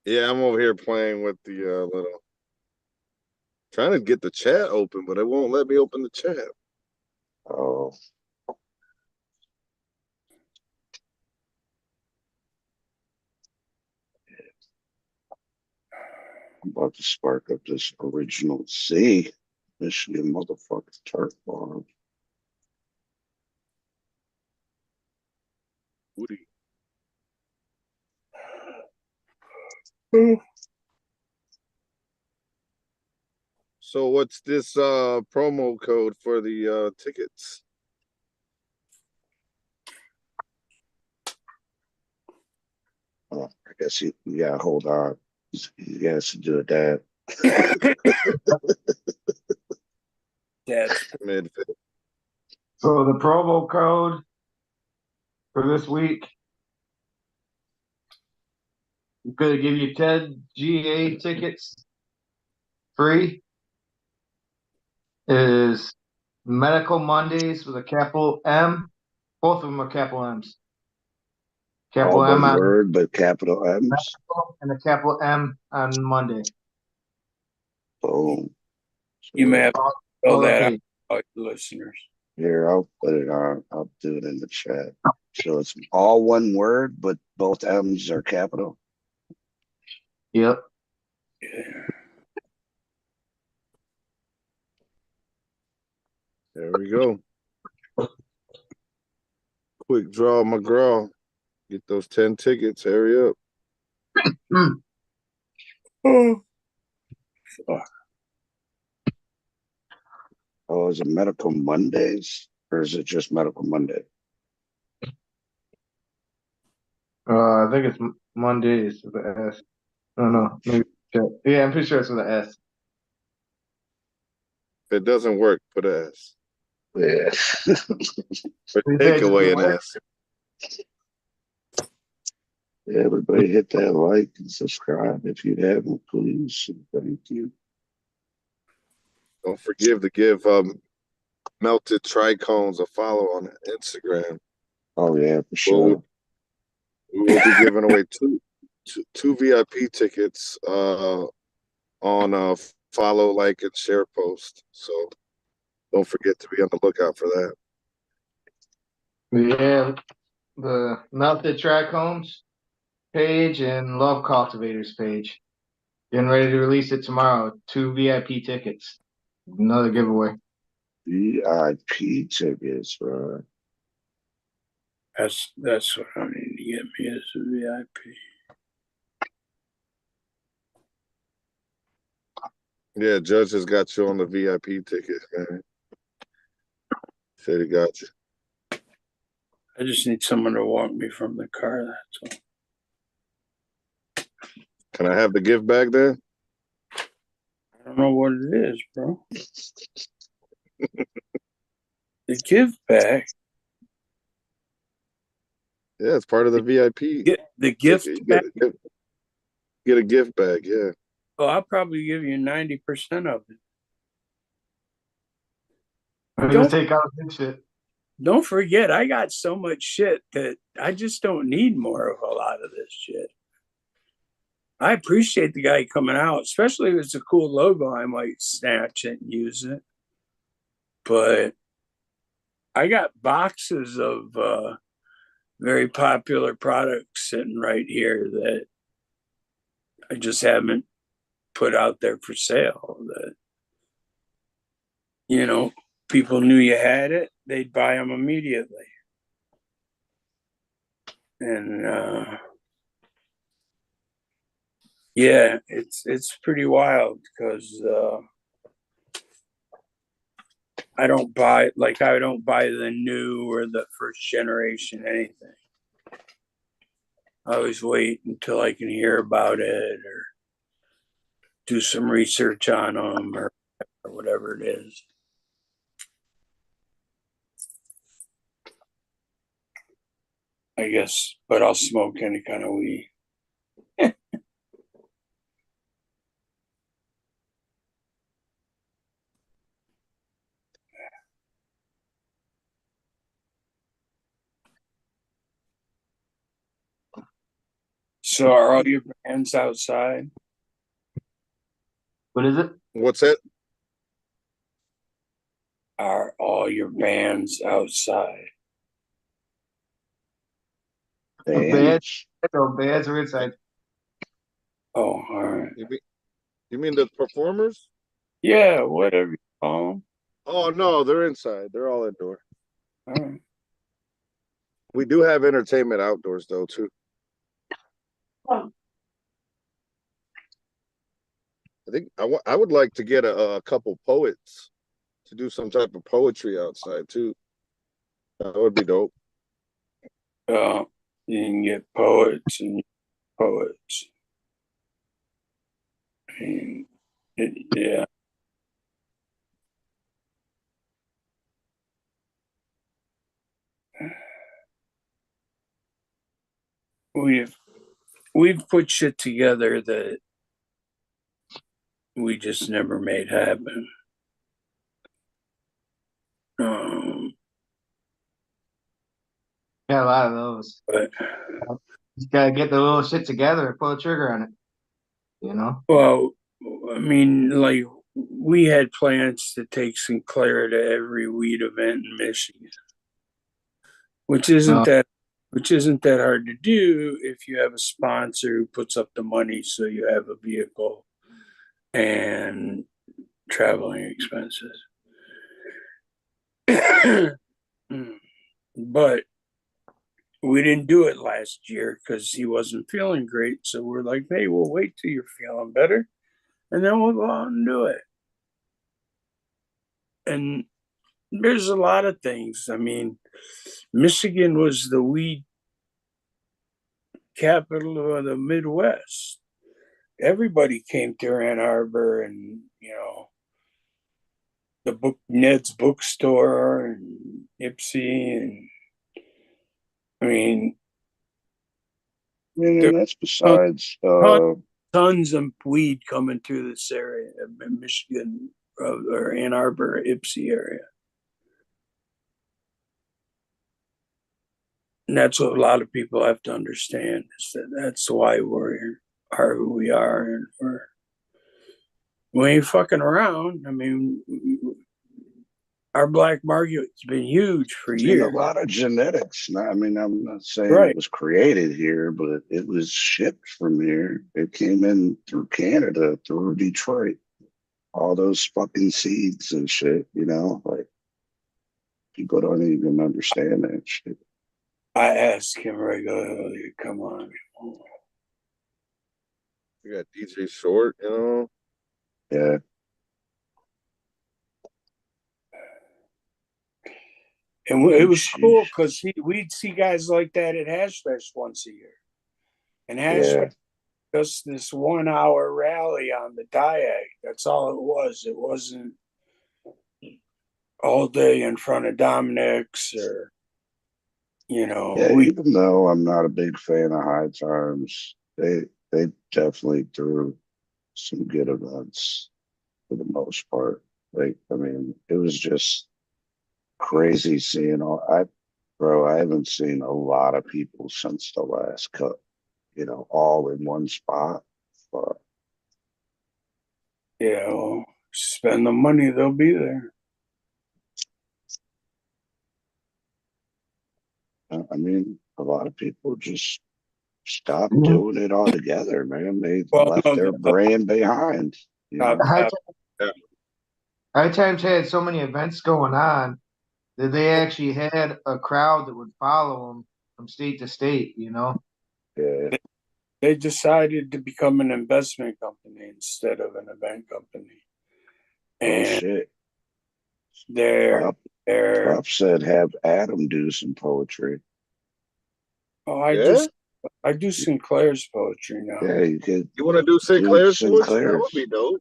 Yeah, I'm over here playing with the trying to get the chat open, but it won't let me open the chat. Oh, I'm about to spark up this original C. Michigan motherfucking turf farm. Woody. So what's this promo code for the tickets? Oh, I guess you gotta hold on. You guys to do it, Dad. Dad's Mid. So the promo code for this week, I'm gonna give you 10 GA tickets free. Is Medical Mondays with a capital M. Both of them are capital M's. Capital All M one on word, but capital M's. medical and a capital M on Monday. Boom. You may have to spell All that okay. out for all your listeners. Here, I'll put it on. I'll do it in the chat. So it's all one word, but both M's are capital. Yep. There we go. Quick draw, McGraw. Get those 10 tickets. Hurry up. Oh. Oh, is it Medical Mondays or is it just Medical Monday? I think it's Mondays with the S. I don't know. Maybe check. Yeah, I'm pretty sure it's with the S. If it doesn't work, put an S. Yeah. But take away an S. Yeah, everybody hit that like and subscribe if you haven't, please. Thank you. Don't forget to give Melted Trichomes a follow on Instagram. Oh yeah, for sure. We will be giving away two VIP tickets on follow, like, and share post. So don't forget to be on the lookout for that. Yeah, the Melted Trichomes page and Love Cultivators page. Getting ready to release it tomorrow. 2 VIP tickets. Another giveaway. VIP tickets, bro. That's what I need to get me as a VIP. Yeah, Judge has got you on the VIP ticket, man. Said he got you. I just need someone to walk me from the car, that's all. Can I have the gift bag there? I don't know what it is, bro. The gift bag. Yeah, it's part of the VIP. The gift bag. Get a gift bag, yeah. Oh, I'll probably give you 90% of it. Just take out big shit. Don't forget, I got so much shit that I just don't need more of a lot of this shit. I appreciate the guy coming out, especially if it's a cool logo. I might snatch it and use it. But I got boxes of very popular products sitting right here that I just haven't put out there for sale. That, you know, people knew you had it, they'd buy them immediately. And yeah, it's pretty wild because I don't buy the new or the first generation anything. I always wait until I can hear about it or do some research on them or whatever it is. I guess, but I'll smoke any kind of weed. So are all your brands outside? What is it? What's that? are all your bands outside? Bands are inside. Oh, all right. You mean the performers? Yeah, whatever you call them. Oh no, they're inside. They're all indoor. All right. We do have entertainment outdoors though too. I think I would like to get a couple poets to do some type of poetry outside too. That would be dope. You can get poets and poets. And yeah. We've put shit together that we just never made happen. Yeah, a lot of those. But just gotta get the little shit together and pull the trigger on it. You know? Well, I mean, like we had plans to take Sinclair to every weed event in Michigan, which isn't that hard to do if you have a sponsor who puts up the money so you have a vehicle and traveling expenses. But we didn't do it last year because he wasn't feeling great. So we're like, hey, we'll wait till you're feeling better and then we'll go out and do it. And there's a lot of things. I mean, Michigan was the weed capital of the Midwest. Everybody came to Ann Arbor and, the Ned's bookstore and Ipsy and and that's besides tons of weed coming through this area, Michigan or Ann Arbor, Ipsy area. And that's what a lot of people have to understand is that's why we are who we are, and we ain't fucking around. I mean, our black market's been huge for years. A lot of genetics. I'm not saying Right. It was created here, but it was shipped from here. It came in through Canada, through Detroit. All those fucking seeds and shit, like people don't even understand that shit. I ask him regularly, come on. We got DJ Short, Yeah. And it was cool because we'd see guys like that at Hash Fest once a year. And Hash Fest just this 1 hour rally on the Diag. That's all it was. It wasn't all day in front of Dominic's or, even though I'm not a big fan of High Times, they definitely threw some good events for the most part. It was just crazy seeing I haven't seen a lot of people since the last cut, all in one spot. But spend the money, they'll be there. A lot of people just stopped doing it altogether, man. They left their brand behind. High Times had so many events going on that they actually had a crowd that would follow them from state to state, Yeah. They decided to become an investment company instead of an event company. And Trump said have Adam do some poetry. Oh, I do Sinclair's poetry now. Yeah, you could. You want to do Sinclair's poetry? That would be dope.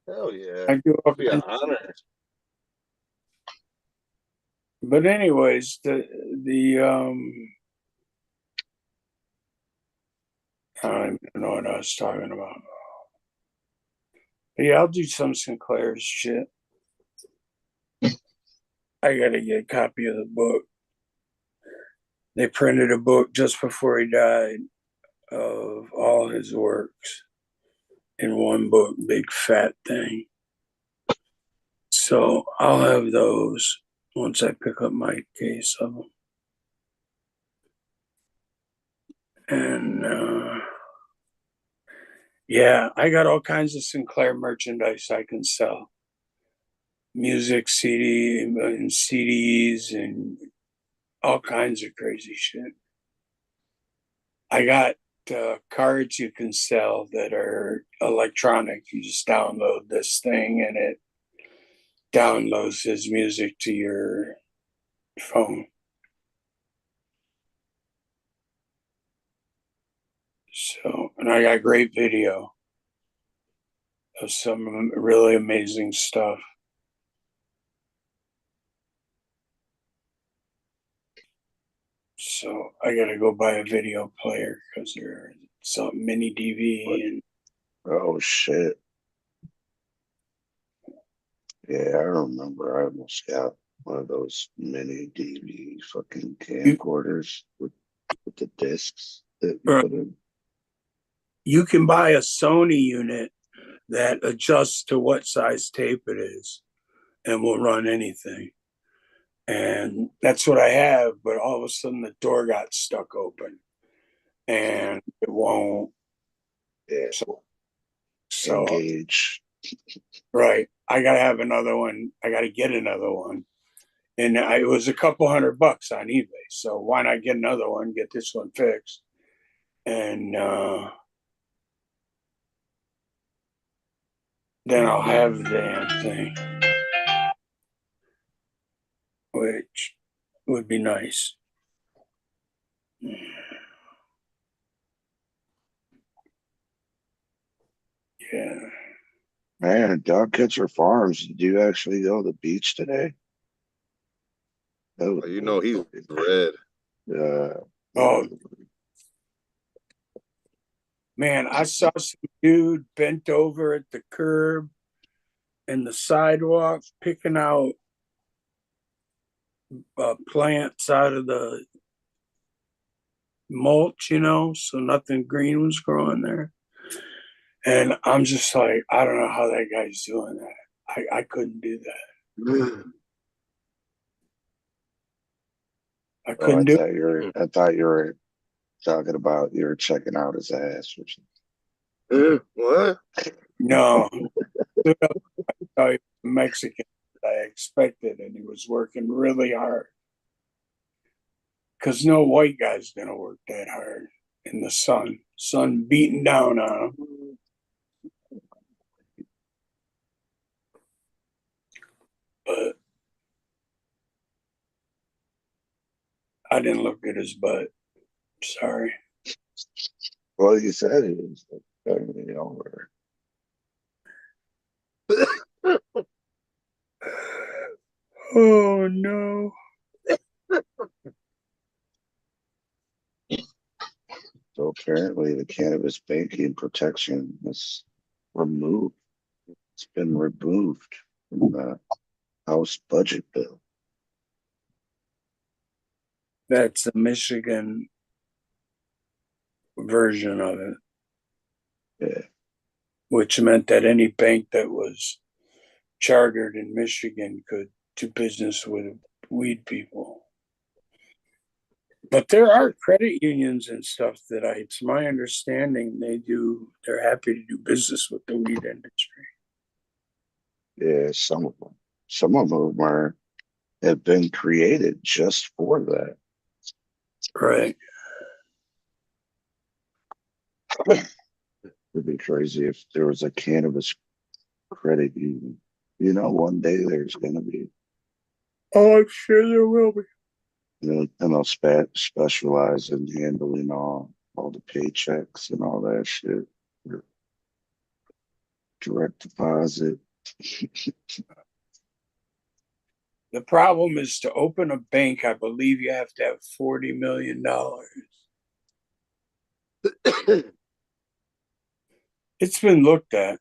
Hell yeah. I do. It'd be an honor. But anyways, I don't even know what I was talking about. But yeah, I'll do some Sinclair's shit. I gotta get a copy of the book. They printed a book just before he died of all his works in one book, big fat thing. So I'll have those once I pick up my case of them. And yeah, I got all kinds of Sinclair merchandise I can sell. Music CD and CDs and all kinds of crazy shit. I got cards you can sell that are electronic. You just download this thing and it downloads his music to your phone. So, and I got great video of some really amazing stuff. So I gotta go buy a video player because there's some mini DV and Oh shit. Yeah, I remember I almost got one of those mini DV fucking camcorders with the discs that you put in. you can buy a Sony unit that adjusts to what size tape it is and will run anything. And that's what I have, but all of a sudden the door got stuck open and it won't. Yeah. So engage. Right. I gotta have another one. I gotta get another one. And it was a couple $100 on eBay. So why not get another one, get this one fixed? And then I'll have the damn thing, which would be nice. Yeah. Man, Dog Catcher Farms, did you actually go to the beach today? You know he's red. Oh, man, I saw some dude bent over at the curb and the sidewalk picking out plants out of the mulch, so nothing green was growing there. And I'm just like, I don't know how that guy's doing that. I couldn't do that. I couldn't do it. I thought you were talking about you were checking out his ass or something. What? No. Mexican I expected, and he was working really hard. Because no white guy's going to work that hard in the sun beating down on him. But I didn't look at his butt. Sorry. Well, you said he was totally over. Oh, no. So apparently the cannabis banking protection is removed. It's been removed from the House budget bill. That's the Michigan version of it. Yeah. Which meant that any bank that was chartered in Michigan could do business with weed people. But there are credit unions and stuff that it's my understanding they're happy to do business with the weed industry. Yeah, some of them. Some of them have been created just for that. Right. It'd be crazy if there was a cannabis credit union. One day there's going to be. Oh, I'm sure there will be. And they'll specialize in handling all the paychecks and all that shit. Direct deposit. The problem is to open a bank, I believe you have to have $40 million. It's been looked at.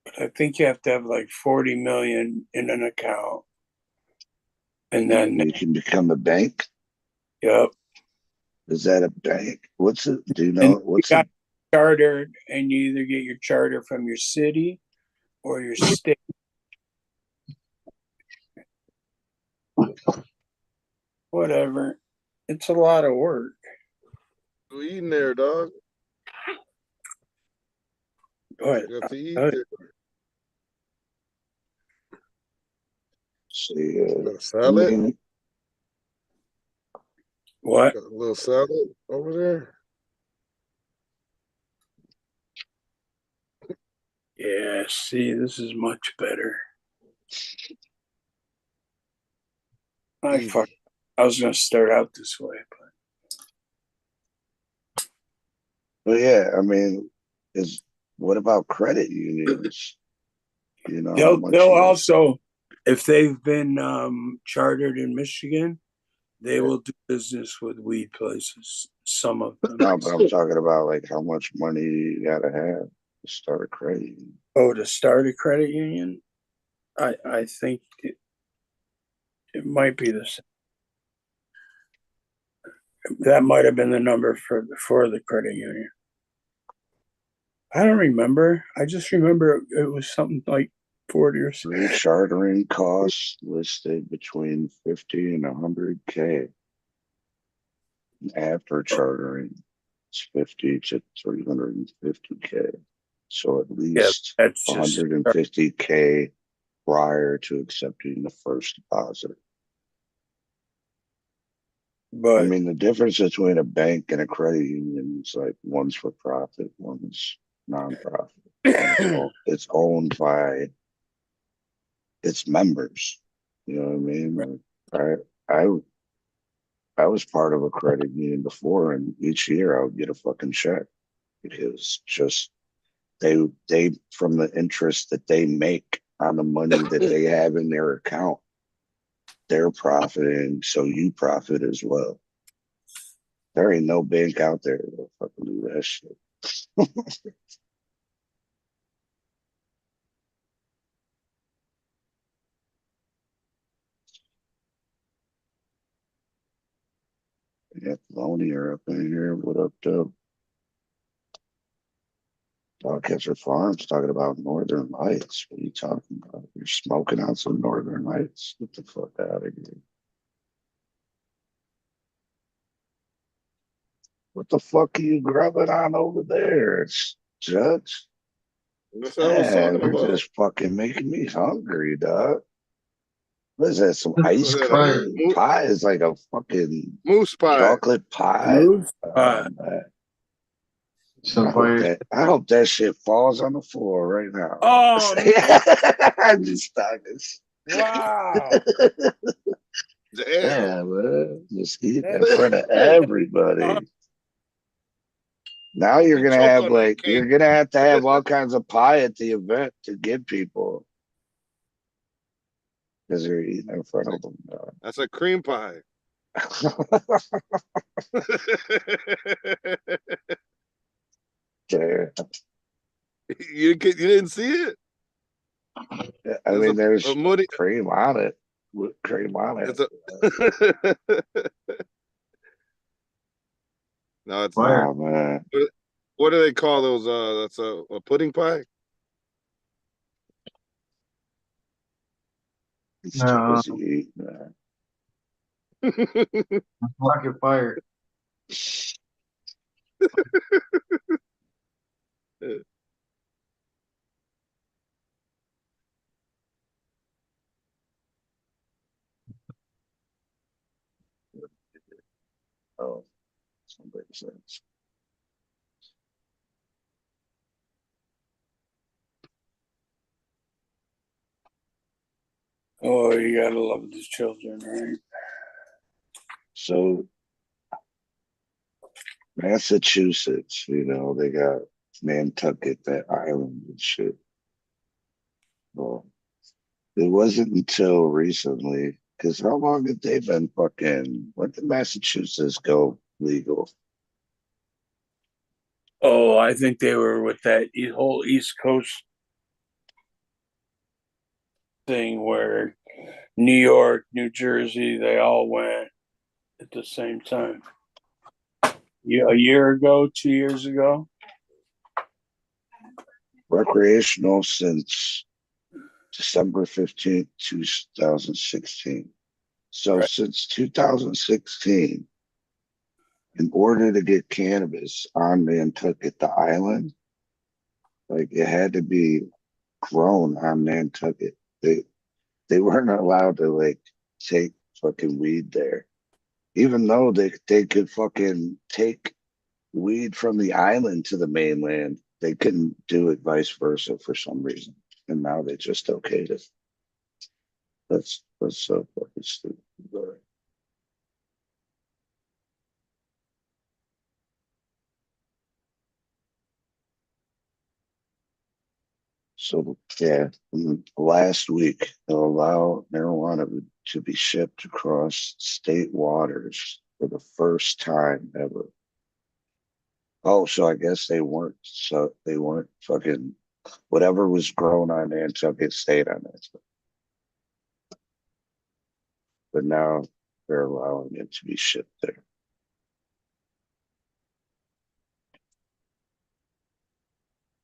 But I think you have to have like 40 million in an account. And then you can become a bank? Yep. Is that a bank? What's it? Do you know what's chartered, and you either get your charter from your city or your state. Whatever. It's a lot of work. You eating there, dog? What? You got to eat there. See, salad? What? Got a little salad over there? Yeah, see, this is much better. I was gonna start out this way, but yeah, I mean, what about credit unions? You know, they'll also, if they've been chartered in Michigan, they will do business with weed places. Some of them. No, but I'm talking about like how much money you gotta have to start a credit union. Oh, to start a credit union, I think it might be the same. That might have been the number for the credit union. I don't remember. I just remember it was something like 40 or so. Rechartering costs listed between 50 and 100K. After chartering, it's 50 to 350K. So at least 150K prior to accepting the first deposit. But I mean, the difference between a bank and a credit union is like one's for profit, one's nonprofit. It's owned by its members. You know what I mean? I was part of a credit union before, and each year I would get a fucking check because just they from the interest that they make on the money that they have in their account, they're profiting, so you profit as well. There ain't no bank out there that'll fucking do that shit. Yeah, Loney up in here. What up, though? Dogcatcher Farms talking about Northern Lights. What are you talking about? You're smoking out some Northern Lights. Get the fuck out of here. What the fuck are you grubbing on over there, Judge? That's what I was talking You're about. just fucking making me hungry, dog. What is that? Some ice cream pie? Is like a fucking moose pie, chocolate pie. Moose pie. I hope that shit falls on the floor right now. Oh, I'm just talking. Wow. Damn, man. Just eat in front of everybody. Now you're gonna have you're gonna have to have all kinds of pie at the event to give people. Because you're eating in front of them. That's a cream pie. Yeah. You didn't see it? I mean, there's cream on it. With cream on it. No, it's not. Man. What do they call those? That's a pudding pie? It's too busy eating, man. Rocket fire. Oh, that makes sense. Oh, you gotta love the children, right? So, Massachusetts, you know, they got Nantucket, that island and shit. Well, it wasn't until recently, because how long have they been fucking, when did Massachusetts go legal? Oh, I think they were with that whole East Coast thing where New York, New Jersey, they all went at the same time. A year ago, 2 years ago? Recreational since December 15th, 2016. So since 2016, in order to get cannabis on Nantucket, the island, like it had to be grown on Nantucket. They weren't allowed to like take fucking weed there, even though they could fucking take weed from the island to the mainland. They couldn't do it vice versa for some reason, and now they just okayed it. That's so fucking stupid. So yeah, last week they'll allow marijuana to be shipped across state waters for the first time ever. Oh, so I guess they weren't fucking whatever was grown on Nantucket stayed on Nantucket. But now they're allowing it to be shipped there.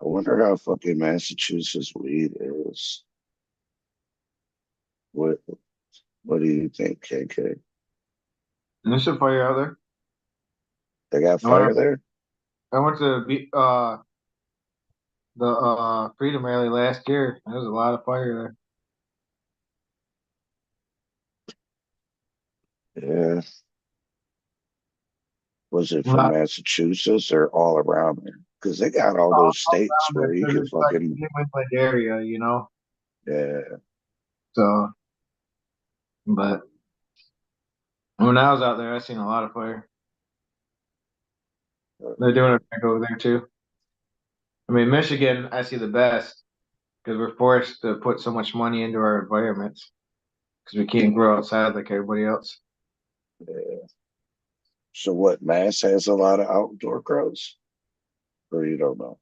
I wonder how fucking Massachusetts weed is. What do you think, KK? There's a fire out there. They got fire there? I went to the Freedom Rally last year. There was a lot of fire there. Yeah. Was it from Massachusetts or all around there? Because they got all those states where you can fucking like area, you know. Yeah. So, but when I was out there, I seen a lot of fire. They're doing it back over there too. I mean, Michigan, I see the best because we're forced to put so much money into our environments because we can't grow outside like everybody else. Yeah. So what, Mass has a lot of outdoor grows? Or you don't know?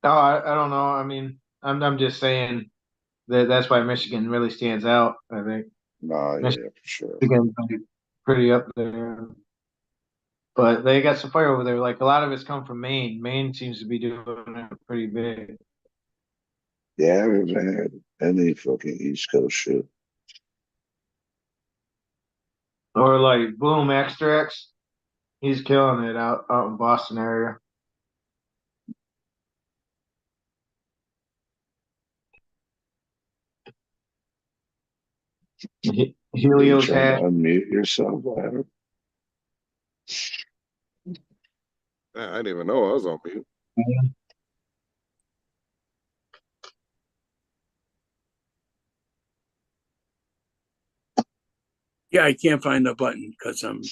No, I don't know. I mean, I'm just saying that's why Michigan really stands out, I think. No, yeah, for sure. Michigan's pretty up there. But they got some fire over there. Like a lot of it's come from Maine. Maine seems to be doing it pretty big. Yeah, I haven't had any fucking East Coast shit. Or like Bloom Extracts. He's killing it out in Boston area. Helios Hash. Unmute yourself, Adam. I didn't even know I was on mute. Yeah, I can't find the button because I'm.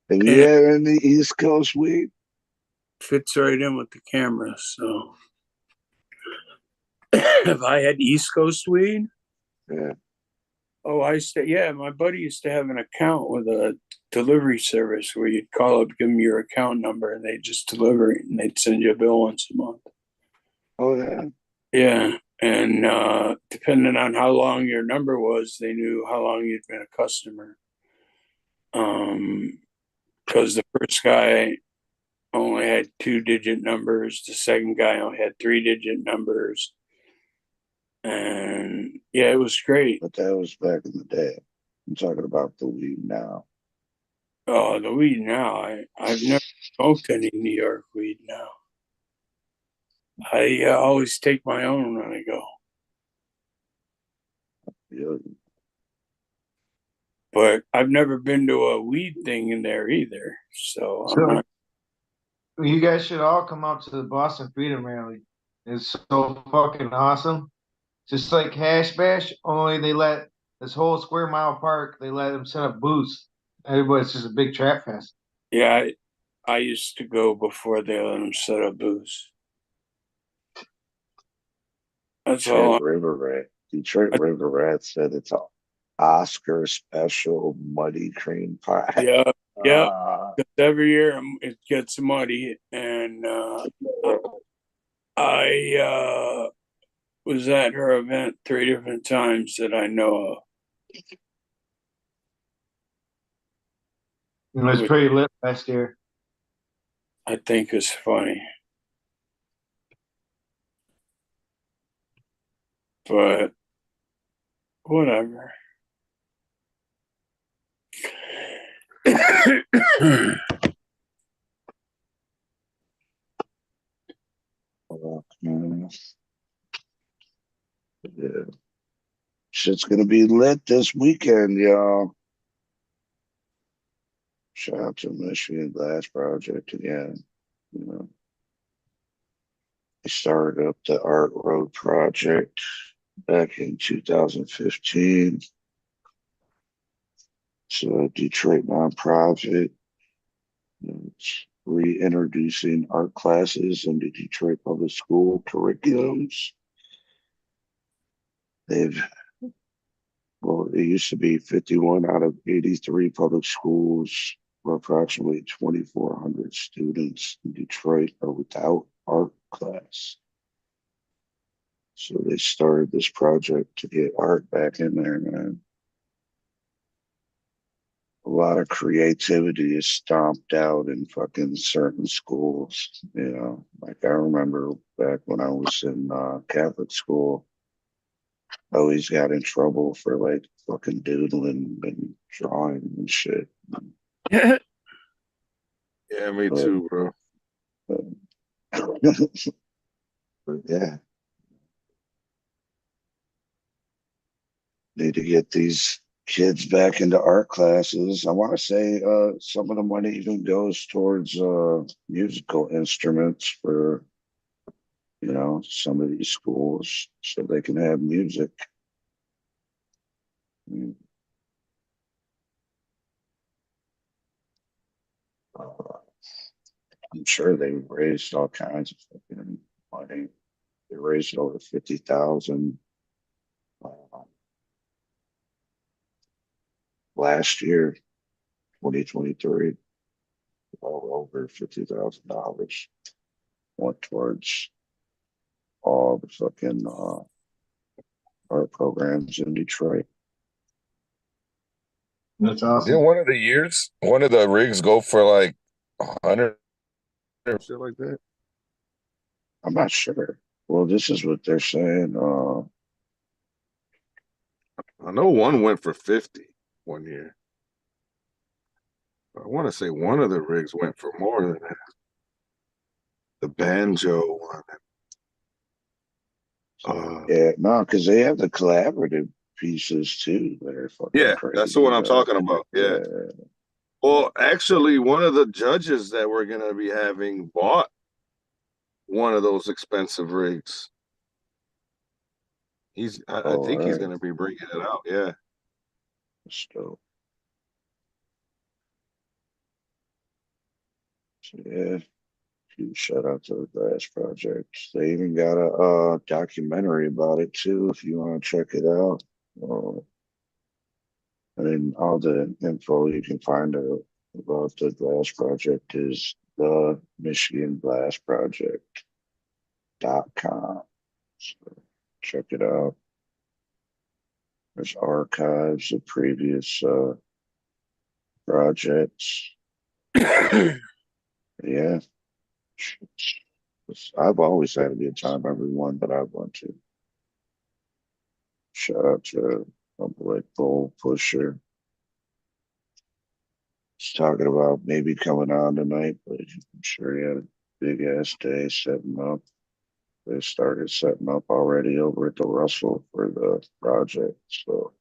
Have you had any East Coast weed? Fits right in with the camera. So, have I had East Coast weed? Yeah. Oh, yeah, my buddy used to have an account with a delivery service where you'd call up, give them your account number, and they'd just deliver it, and they'd send you a bill once a month. Oh, yeah. Yeah, and depending on how long your number was, they knew how long you'd been a customer. Because the first guy only had 2-digit numbers, the second guy only had 3-digit numbers. And yeah, it was great. But that was back in the day. I'm talking about the weed now. Oh, the weed now. I've never smoked any New York weed now. I always take my own when I go. Yeah. But I've never been to a weed thing in there either. So I'm not. You guys should all come out to the Boston Freedom Rally. It's so fucking awesome. Just like Hash Bash, only they let this whole square mile park, they let them set up booths. Everybody's just a big trap fest. Yeah, I used to go before they let them set up booths. That's all. Detroit River Rat said it's an Oscar special muddy cream pie. Yeah, yeah. Every year it gets muddy, and I was at her event 3 different times that I know of. It was pretty lit last year. I think it's funny. but whatever. Yeah. Shit's gonna be lit this weekend, y'all. Shout out to Michigan Glass Project again. You know, they started up the Art Road Project back in 2015. It's a Detroit nonprofit. It's reintroducing art classes into Detroit public school curriculums. Well, it used to be 51 out of 83 public schools, where approximately 2,400 students in Detroit are without art class. So they started this project to get art back in there, man. A lot of creativity is stomped out in fucking certain schools, you know. Like I remember back when I was in Catholic school, I always got in trouble for like fucking doodling and drawing and shit. Yeah, me too, bro. But yeah. Need to get these kids back into art classes. I want to say some of the money even goes towards musical instruments for, you know, some of these schools so they can have music. I'm sure they raised all kinds of fucking money. They raised over 50,000 last year, 2023. Well over $50,000 went towards all the fucking art programs in Detroit. That's awesome. Didn't one of the years, one of the rigs go for like 100 or shit like that? I'm not sure. Well, this is what they're saying. I know one went for 50 one year. I want to say one of the rigs went for more than that. The banjo one. Yeah, no, because they have the collaborative pieces too that are fucking Yeah, crazy. that's the one I'm talking about. Yeah. Well, actually, one of the judges that we're going to be having bought one of those expensive rigs. I think he's going to be bringing it out. Yeah. That's dope. So, yeah, huge shout out to the Glass Project. They even got a documentary about it too, if you want to check it out. And then all the info you can find out about the Glass Project is the Michigan Glass Project.com. So check it out. There's archives of previous projects. Yeah. I've always had a good time every one that I've went to. Shout out to my boy Bull Pusher. He's talking about maybe coming on tonight, but I'm sure he had a big ass day setting up. They started setting up already over at the Russell for the project. So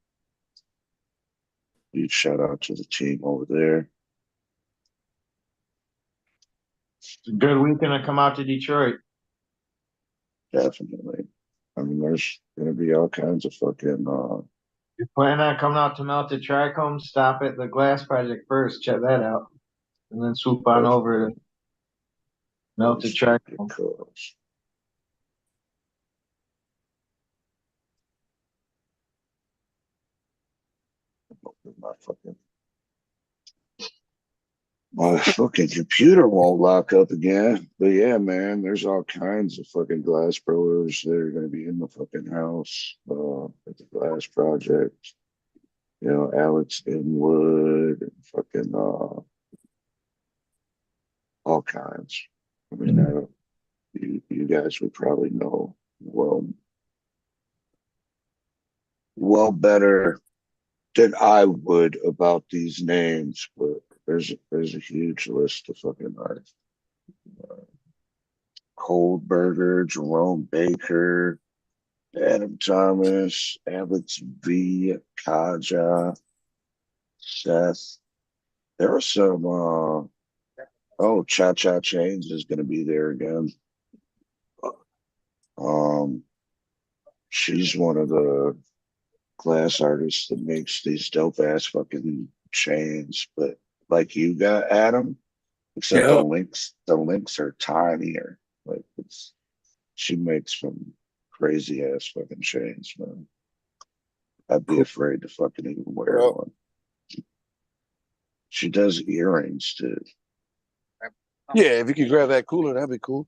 huge shout out to the team over there. It's a good weekend to come out to Detroit. Definitely. I mean, there's gonna be all kinds of fucking You're planning on coming out to Melted Trichome, stop at the Glass Project first, check that out. And then swoop on over to Melted Trichome. My fucking computer won't lock up again. But yeah, man, there's all kinds of fucking glass growers that are going to be in the fucking house at the Glass Project. You know, Alex Inwood and fucking all kinds. I mean, you guys would probably know well well better than I would about these names, but there's a huge list of fucking artists. Coldberger, Jerome Baker, Adam Thomas, Alex V, Kaja, Seth. There are some Cha Cha Chains is gonna be there again. She's one of the glass artists that makes these dope ass fucking chains, but like you got Adam, except Yeah. the links are tinier. Like she makes some crazy ass fucking chains, man. I'd be afraid to fucking even wear one. She does earrings too. Yeah, if you could grab that cooler, that'd be cool.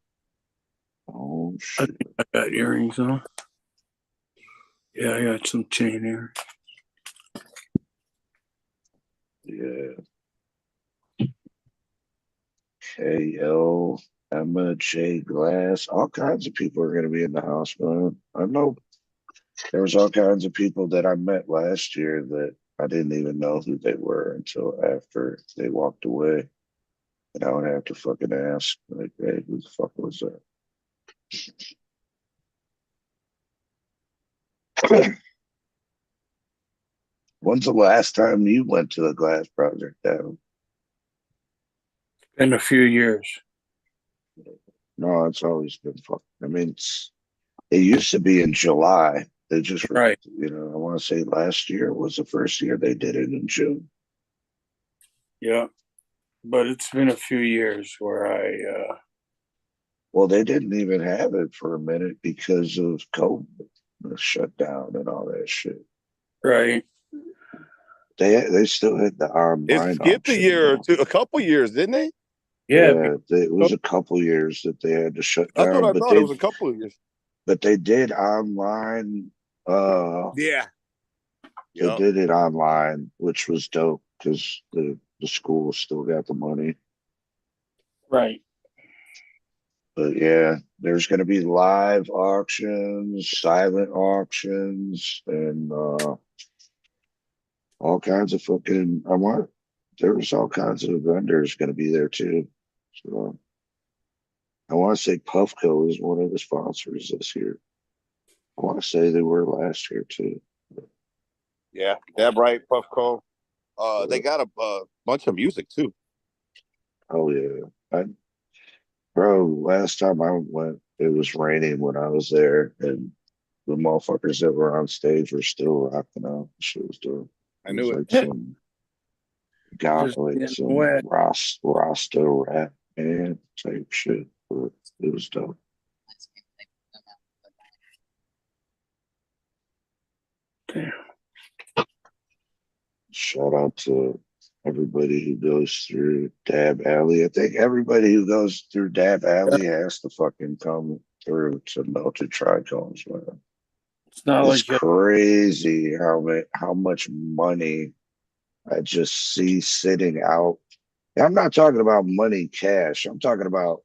Oh shit. I got earrings on. Yeah, I got some chain earrings. Yeah. KL, Emma, J Glass, all kinds of people are going to be in the house, man. I know there was all kinds of people that I met last year that I didn't even know who they were until after they walked away. And I would have to fucking ask, like, hey, who the fuck was that? When's the last time you went to the Glass Project, Adam? In a few years. No, it's always been fucking. I mean, it used to be in July. They just, right. You know, I want to say last year was the first year they did it in June. Yeah, but it's been a few years where I. Well, they didn't even have it for a minute because of COVID, the shutdown and all that shit. Right. They still had the online. It skipped a year or two, a couple years, didn't they? Yeah, it was a couple years that they had to shut down. That's what I thought. It was a couple of years. But they did online. Yeah. They did it online, which was dope because the school still got the money. Right. But yeah, there's going to be live auctions, silent auctions, and all kinds of fucking. There's all kinds of vendors going to be there too. So I want to say Puffco is one of the sponsors this year. I want to say they were last year too. Yeah, Dab Right, Puffco. They got a bunch of music too. Oh yeah, bro. Last time I went, it was raining when I was there, and the motherfuckers that were on stage were still rocking out. Shit was dope. I knew it. Like some Rasta rap band type shit. But it was dope. Damn. Shout out to everybody who goes through Dab Alley. I think everybody who goes through Dab Alley has to fucking come through to Melted Trichomes, man. It's crazy how much money I just see sitting out. I'm not talking about money cash. I'm talking about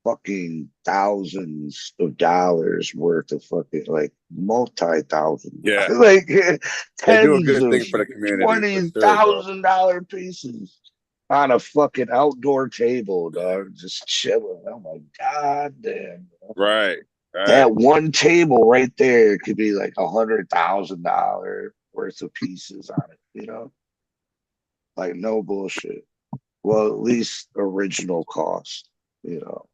fucking thousands of dollars worth of fucking like multi-thousand. Yeah. Like they do a tens good of thing for the community. $20,000 pieces on a fucking outdoor table, dog. Just chilling. I'm like, God damn. Right. That one table right there could be like $100,000 worth of pieces on it, you know? Like no bullshit. Well, at least original cost, you know.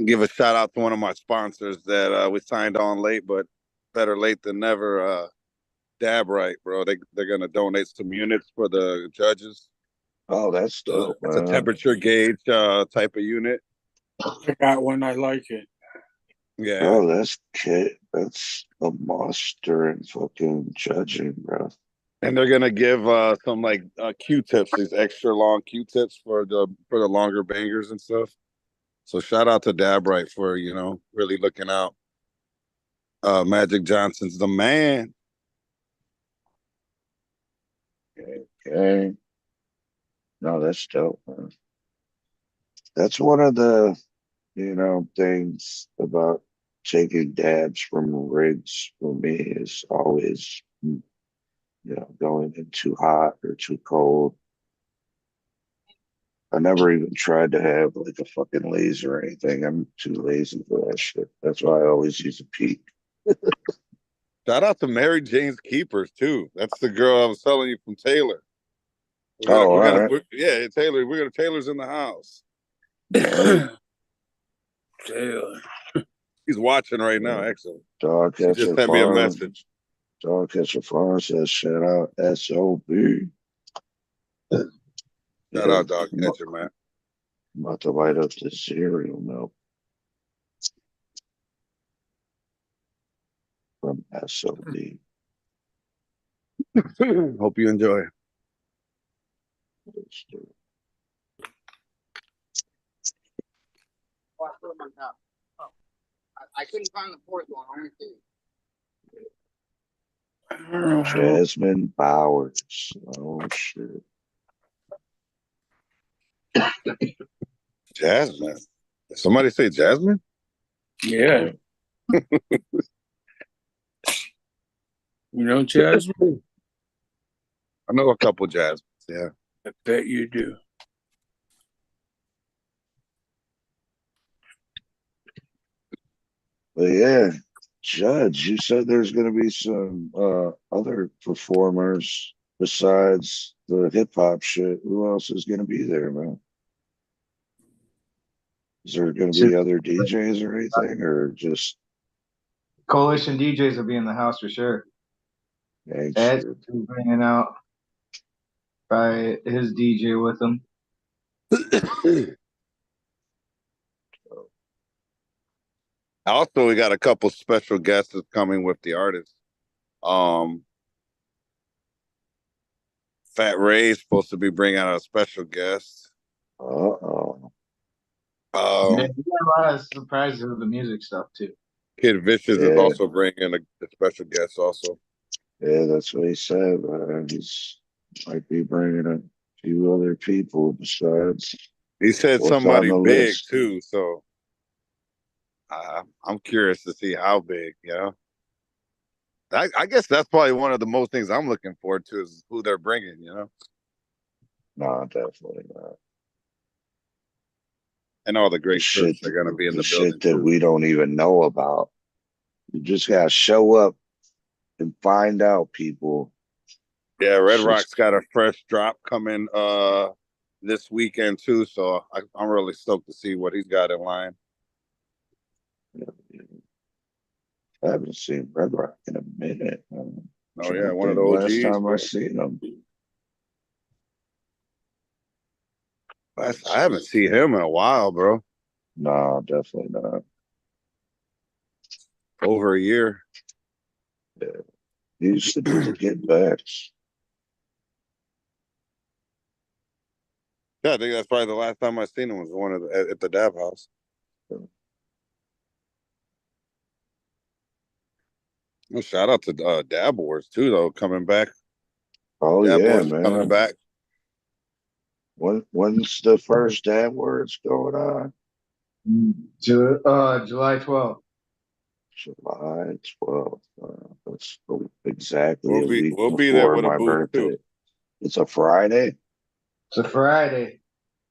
Give a shout out to one of my sponsors that we signed on late, but better late than never. Dab Right, bro. They're gonna donate some units for the judges. Oh, that's dope. It's a temperature gauge type of unit. I got one. I like it. Yeah. Oh, that's a monster in fucking judging, bro. And they're gonna give some like Q-tips, these extra long Q-tips for the longer bangers and stuff. So shout out to Dab Right for really looking out. Magic Johnson's the man. Okay. No, that's dope, man. That's one of the things about taking dabs from rigs for me is always, going in too hot or too cold. I never even tried to have like a fucking laser or anything. I'm too lazy for that shit. That's why I always use a peak. Shout out to Mary Jane's Keepers too. That's the girl I was telling you from Taylor. All right. Yeah, Taylor. We're gonna Taylor's in the house. Taylor. He's watching right now, actually. Dog He just sent me a message. Dog Catcher Farm says, shout out SOB. Shout out Dog Catcher, man. I'm about to light up the cereal milk from SOB. Hope you enjoy. I couldn't find the fourth one. Only two. Jasmine Bowers. Oh shit. Jasmine. Somebody say Jasmine? Yeah. You know Jasmine? I know a couple Jasmines, yeah. I bet you do. But yeah, Judge, you said there's going to be some other performers besides the hip hop shit. Who else is going to be there, man? Is there going to be other DJs or anything, or just Coalition DJs will be in the house for sure. Ed's bringing out by his DJ with him. Also, we got a couple special guests coming with the artist. Fat Ray's supposed to be bringing out a special guest. Yeah, we got a lot of surprises with the music stuff too. Kid Vicious is also bringing a special guest also. Yeah, that's what he said. He's might be bringing a few other people besides. He said what's somebody on the big list. too, so I'm curious to see how big. I guess that's probably one of the most things I'm looking forward to is who they're bringing. No, definitely not. And all the great shit are going to be in the building shit that we don't even know about. You just gotta show up and find out, people. Yeah, Red Rock's got a fresh drop coming this weekend too, so I'm really stoked to see what he's got in line. I haven't seen Red Rock in a minute. Oh yeah, one of the OGs. Last time I seen him. I haven't seen him in a while, bro. No, definitely not. Over a year. Yeah. He used to do the Get Backs. Yeah, I think that's probably the last time I seen him was one at the Dab House. Well, shout out to Dab Wars too, though, coming back. Oh Dab yeah, Wars man, coming back. When's the first Dab Wars going on? July 12th. July 12th. That's exactly We'll a week be there before with a my booth birthday. too. It's a Friday. It's a Friday.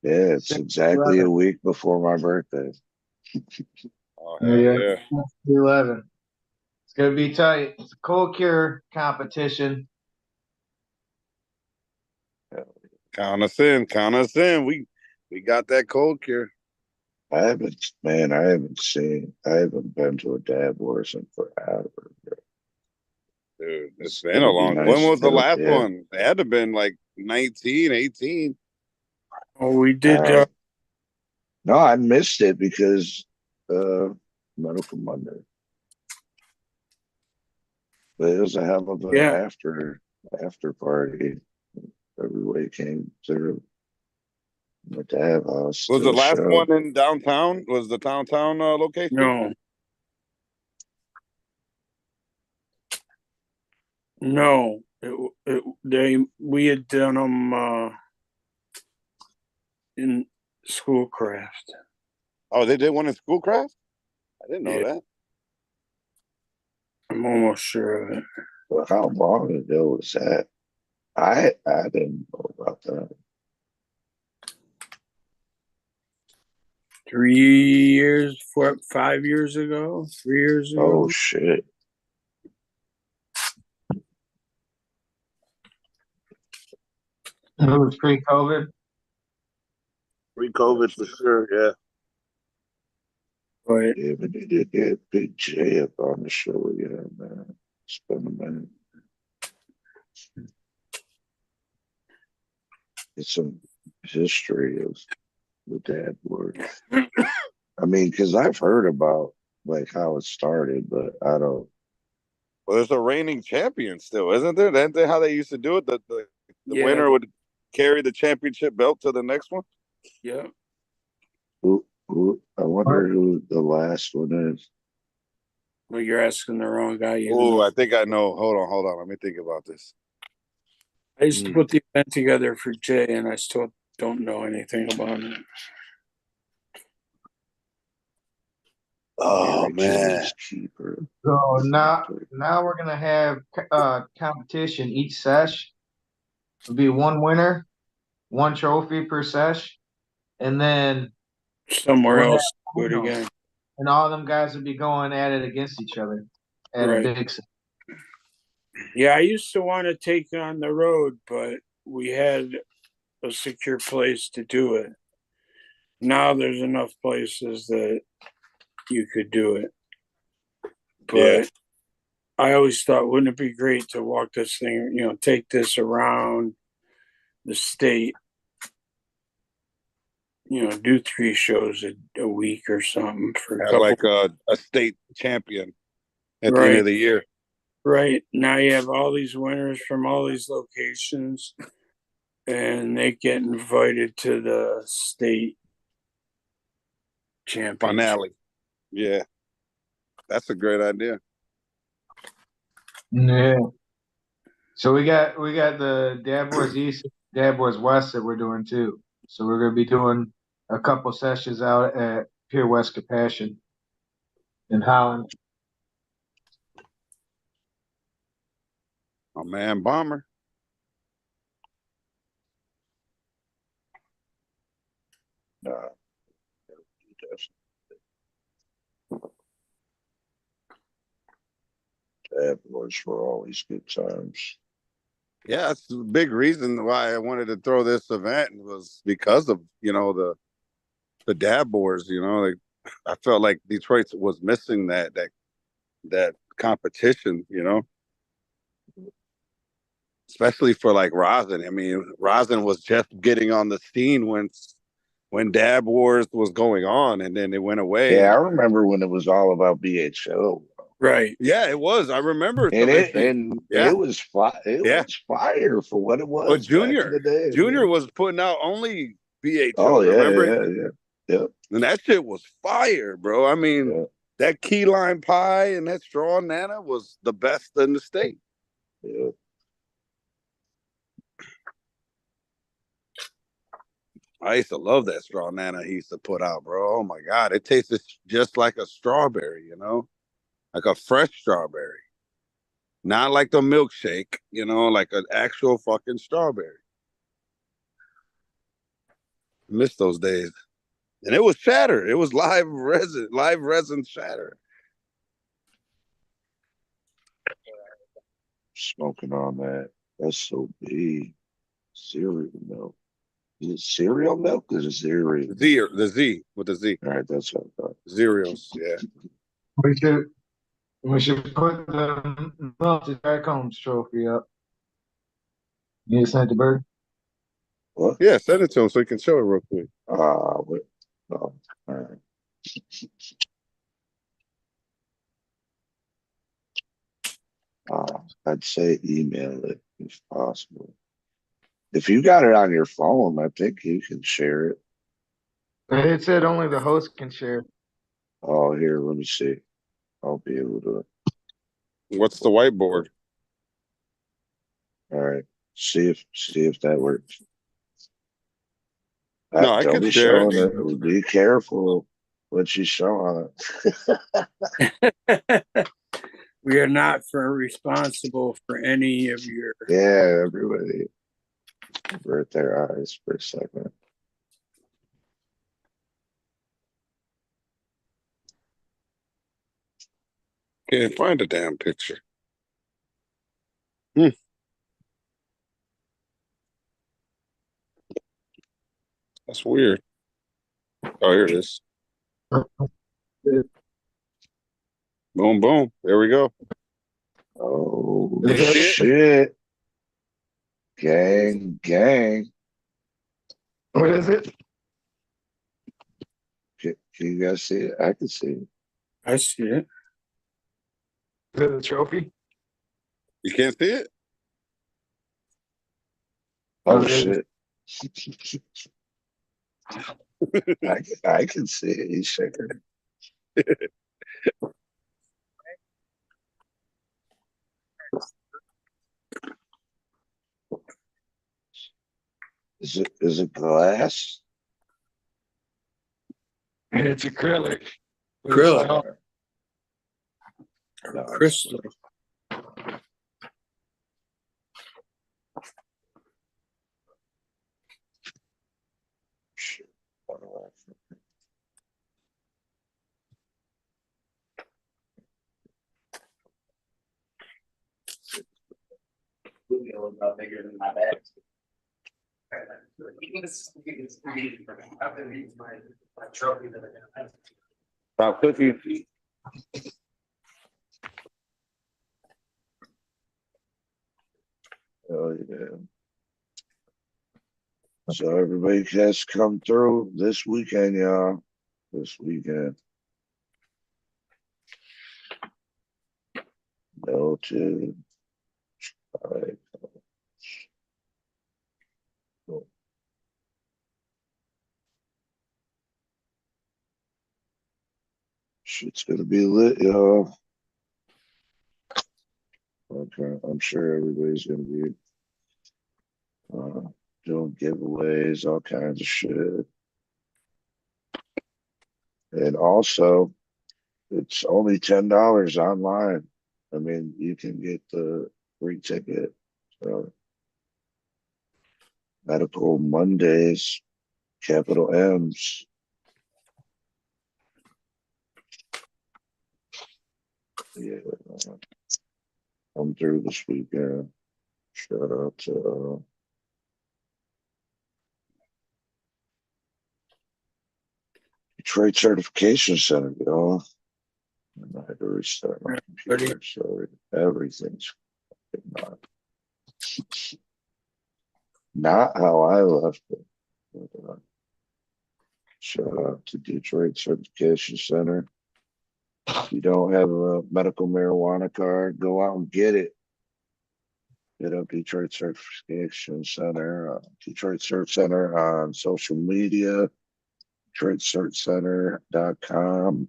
Yeah, it's exactly a week before my birthday. Oh, yeah. 11. It's gonna be tight. It's a cold cure competition. Count us in. Count us in. We got that cold cure. I haven't been to a Dab Wars in forever. Dude, it's been a long time. When was the last one? It had to have been like 19, 18. Oh, we did. No, I missed it because Medical Monday. But it was a hell of an after party. Everybody came to the Dab House. Was the last one in downtown? Was the downtown location? No. We had done them in Schoolcraft. Oh, they did one in Schoolcraft? I didn't know that. I'm almost sure of it. Well, how long ago was that? I didn't know about that. 3 years, 5 years ago, 3 years ago. Oh shit. It was pre-COVID. Pre-COVID for sure, yeah. But yeah, we need to get Big J up on the show again, man. It's been a minute. It's some history of the Dad Board. I mean, because I've heard about like how it started, but I don't. Well, there's a reigning champion still, isn't there? Isn't that how they used to do it? The Yeah. winner would carry the championship belt to the next one. Yeah. I wonder who the last one is. Well, you're asking the wrong guy. Oh, I think I know. Hold on. Let me think about this. I used to put the event together for Jay, and I still don't know anything about it. Oh man. Keeper. So now we're gonna have competition each sesh. It'll be one winner, one trophy per sesh, and then Somewhere we'll else, have do it finals. again. And all them guys will be going at it against each other at Right. a big sesh. Yeah, I used to want to take on the road, but we had a secure place to do it. Now there's enough places that you could do it. But Yeah. I always thought, wouldn't it be great to walk this thing, take this around the state, do 3 shows a week or something for a Have couple. like a state champion at the end of the year. Right. Now you have all these winners from all these locations, and they get invited to the state championship. Finale. Yeah. That's a great idea. Yeah. So we got the Dad Boys East, Dad Boys West that we're doing too. So we're gonna be doing a couple sessions out at Pier West Compassion in Holland. Oh man, Bomber. Dad Boys for always good times. Yeah, that's the big reason why I wanted to throw this event was because of, the Dad Boys, like I felt like Detroit was missing that competition, especially for like Rosin. I mean, Rosin was just getting on the scene when Dad Wars was going on, and then it went away. Yeah, I remember when it was all about BHO. Right. Yeah, it was. I remember. And it was was fire for what it was. But Junior, back in the day, Junior was putting out only BHO. Oh yeah, remember? yeah. And that shit was fire, bro. I mean, that key lime pie and that straw nana was the best in the state. Yeah. I used to love that straw nana he used to put out, bro. Oh my God. It tasted just like a strawberry, like a fresh strawberry. Not like the milkshake, like an actual fucking strawberry. Miss those days. And it was shatter. It was live resin shatter. Smoking on that SOB cereal milk. Is it cereal milk or is it cereal? The Z with the Z. All right, that's what I thought. Cereals, yeah. We should put the Melted Back Homes trophy up. You sent the bird? What? Yeah, send it to him so he can show it real quick. All right. I'd say email it if possible. If you got it on your phone, I think you can share it. It said only the host can share. Oh, here, let me see. I'll be able to. What's the whiteboard? All right. See if that works. No, I can share it. Be careful what you show on it. We are not responsible for any of your. Yeah, everybody avert their eyes for a second. Can't find a damn picture. That's weird. Oh, here it is. Boom, boom. There we go. Oh, shit. Gang, gang. What is it? Can you guys see it? I can see it. I see it. Is it a trophy? You can't see it? Oh, shit. I can see it. He's shaking. Is it glass? It's acrylic. Acrylic. No, Crystal. Shit. Bigger than my bag. Trophy that I got. Stop cooking. Oh, yeah. So everybody has come through this weekend, y'all. This weekend. Melted. All right. Cool. Shit's gonna be lit, y'all. Okay, I'm sure everybody's gonna be doing giveaways, all kinds of shit. And also, it's only $10 online. I mean, you can get the free ticket. So, Medical Mondays, capital M's. Yeah, come through this weekend. Shout out to Detroit Certification Center, y'all. I had to restart my computer, so everything's not how I left it. But, shout out to Detroit Certification Center. If you don't have a medical marijuana card, go out and get it. Hit up Detroit Certification Center, Detroit Cert Center on social media, DetroitCertCenter.com,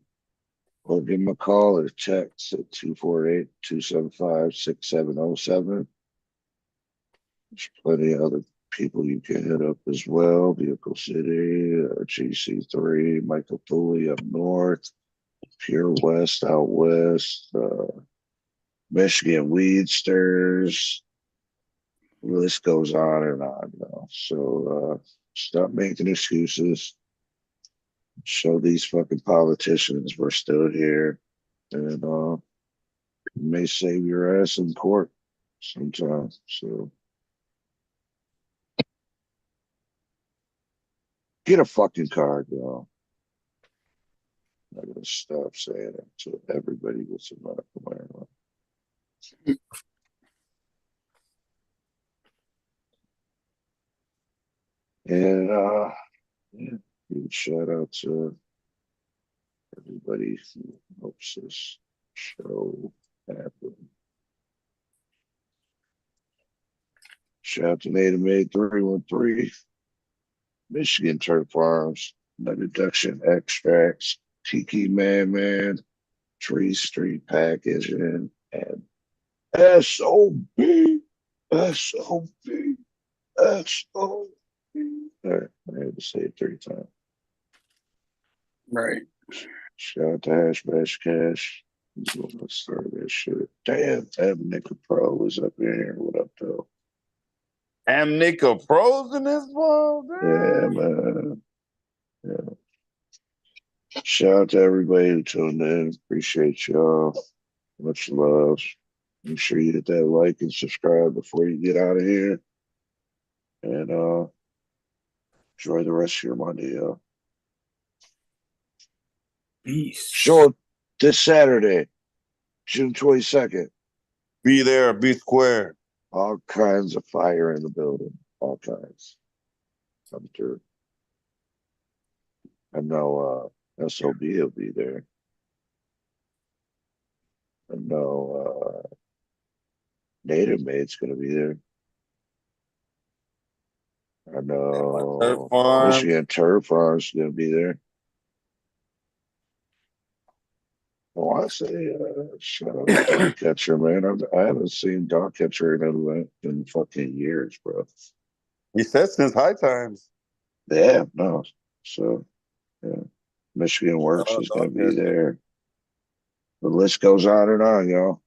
or give them a call or text at 248-275-6707. There's plenty of other people you can hit up as well. Vehicle City, GC3, Michael Pooley up north, Pure West out west, Michigan Weedsters. The list goes on and on. So stop making excuses. Show these fucking politicians we're still here, and may save your ass in court sometimes. So get a fucking card, y'all. I'm not gonna stop saying it until everybody gets a medical marijuana. And yeah, huge shout out to everybody who helps this show happen. Shout out to Native Made 313, Michigan Turf Farms, Nugget Duction Extracts, Tiki Man, Tree Street Packaging, and SOB. All right, I had to say it 3 times. Right. Shout out to Hash Bash Cash, Let's start this shit. Damn, Nika Pro was up in here. What up, though? And Nika Pro's in this one. Yeah, man. Yeah. Shout out to everybody who tuned in. Appreciate y'all. Much love. Make sure you hit that like and subscribe before you get out of here. And enjoy the rest of your Monday, y'all. Peace. Show this Saturday, June 22nd. Be there, be square. All kinds of fire in the building. All kinds. I'm sure. I know SOB will be there. I know Native Mate's gonna be there. I know Michigan Turf Farm's gonna be there. I want to say, shout out to Dog Catcher, man. I haven't seen Dog Catcher in fucking years, bro. He said since High Times. Yeah, no. So, yeah. Michigan Works is going to be there. The list goes on and on, y'all.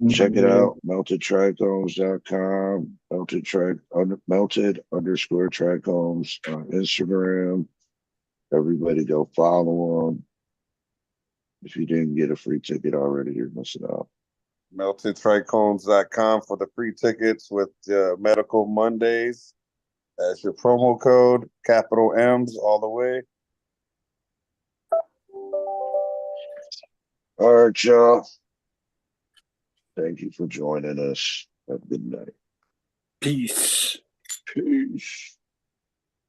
Check it out. meltedtrichomes.com. Melted_trichomes on Instagram. Everybody go follow them. If you didn't get a free ticket already, you're missing out. meltedtrichomes.com for the free tickets with Medical Mondays as your promo code. Capital M's all the way. All right, y'all. Thank you for joining us. Have a good night. Peace. Peace.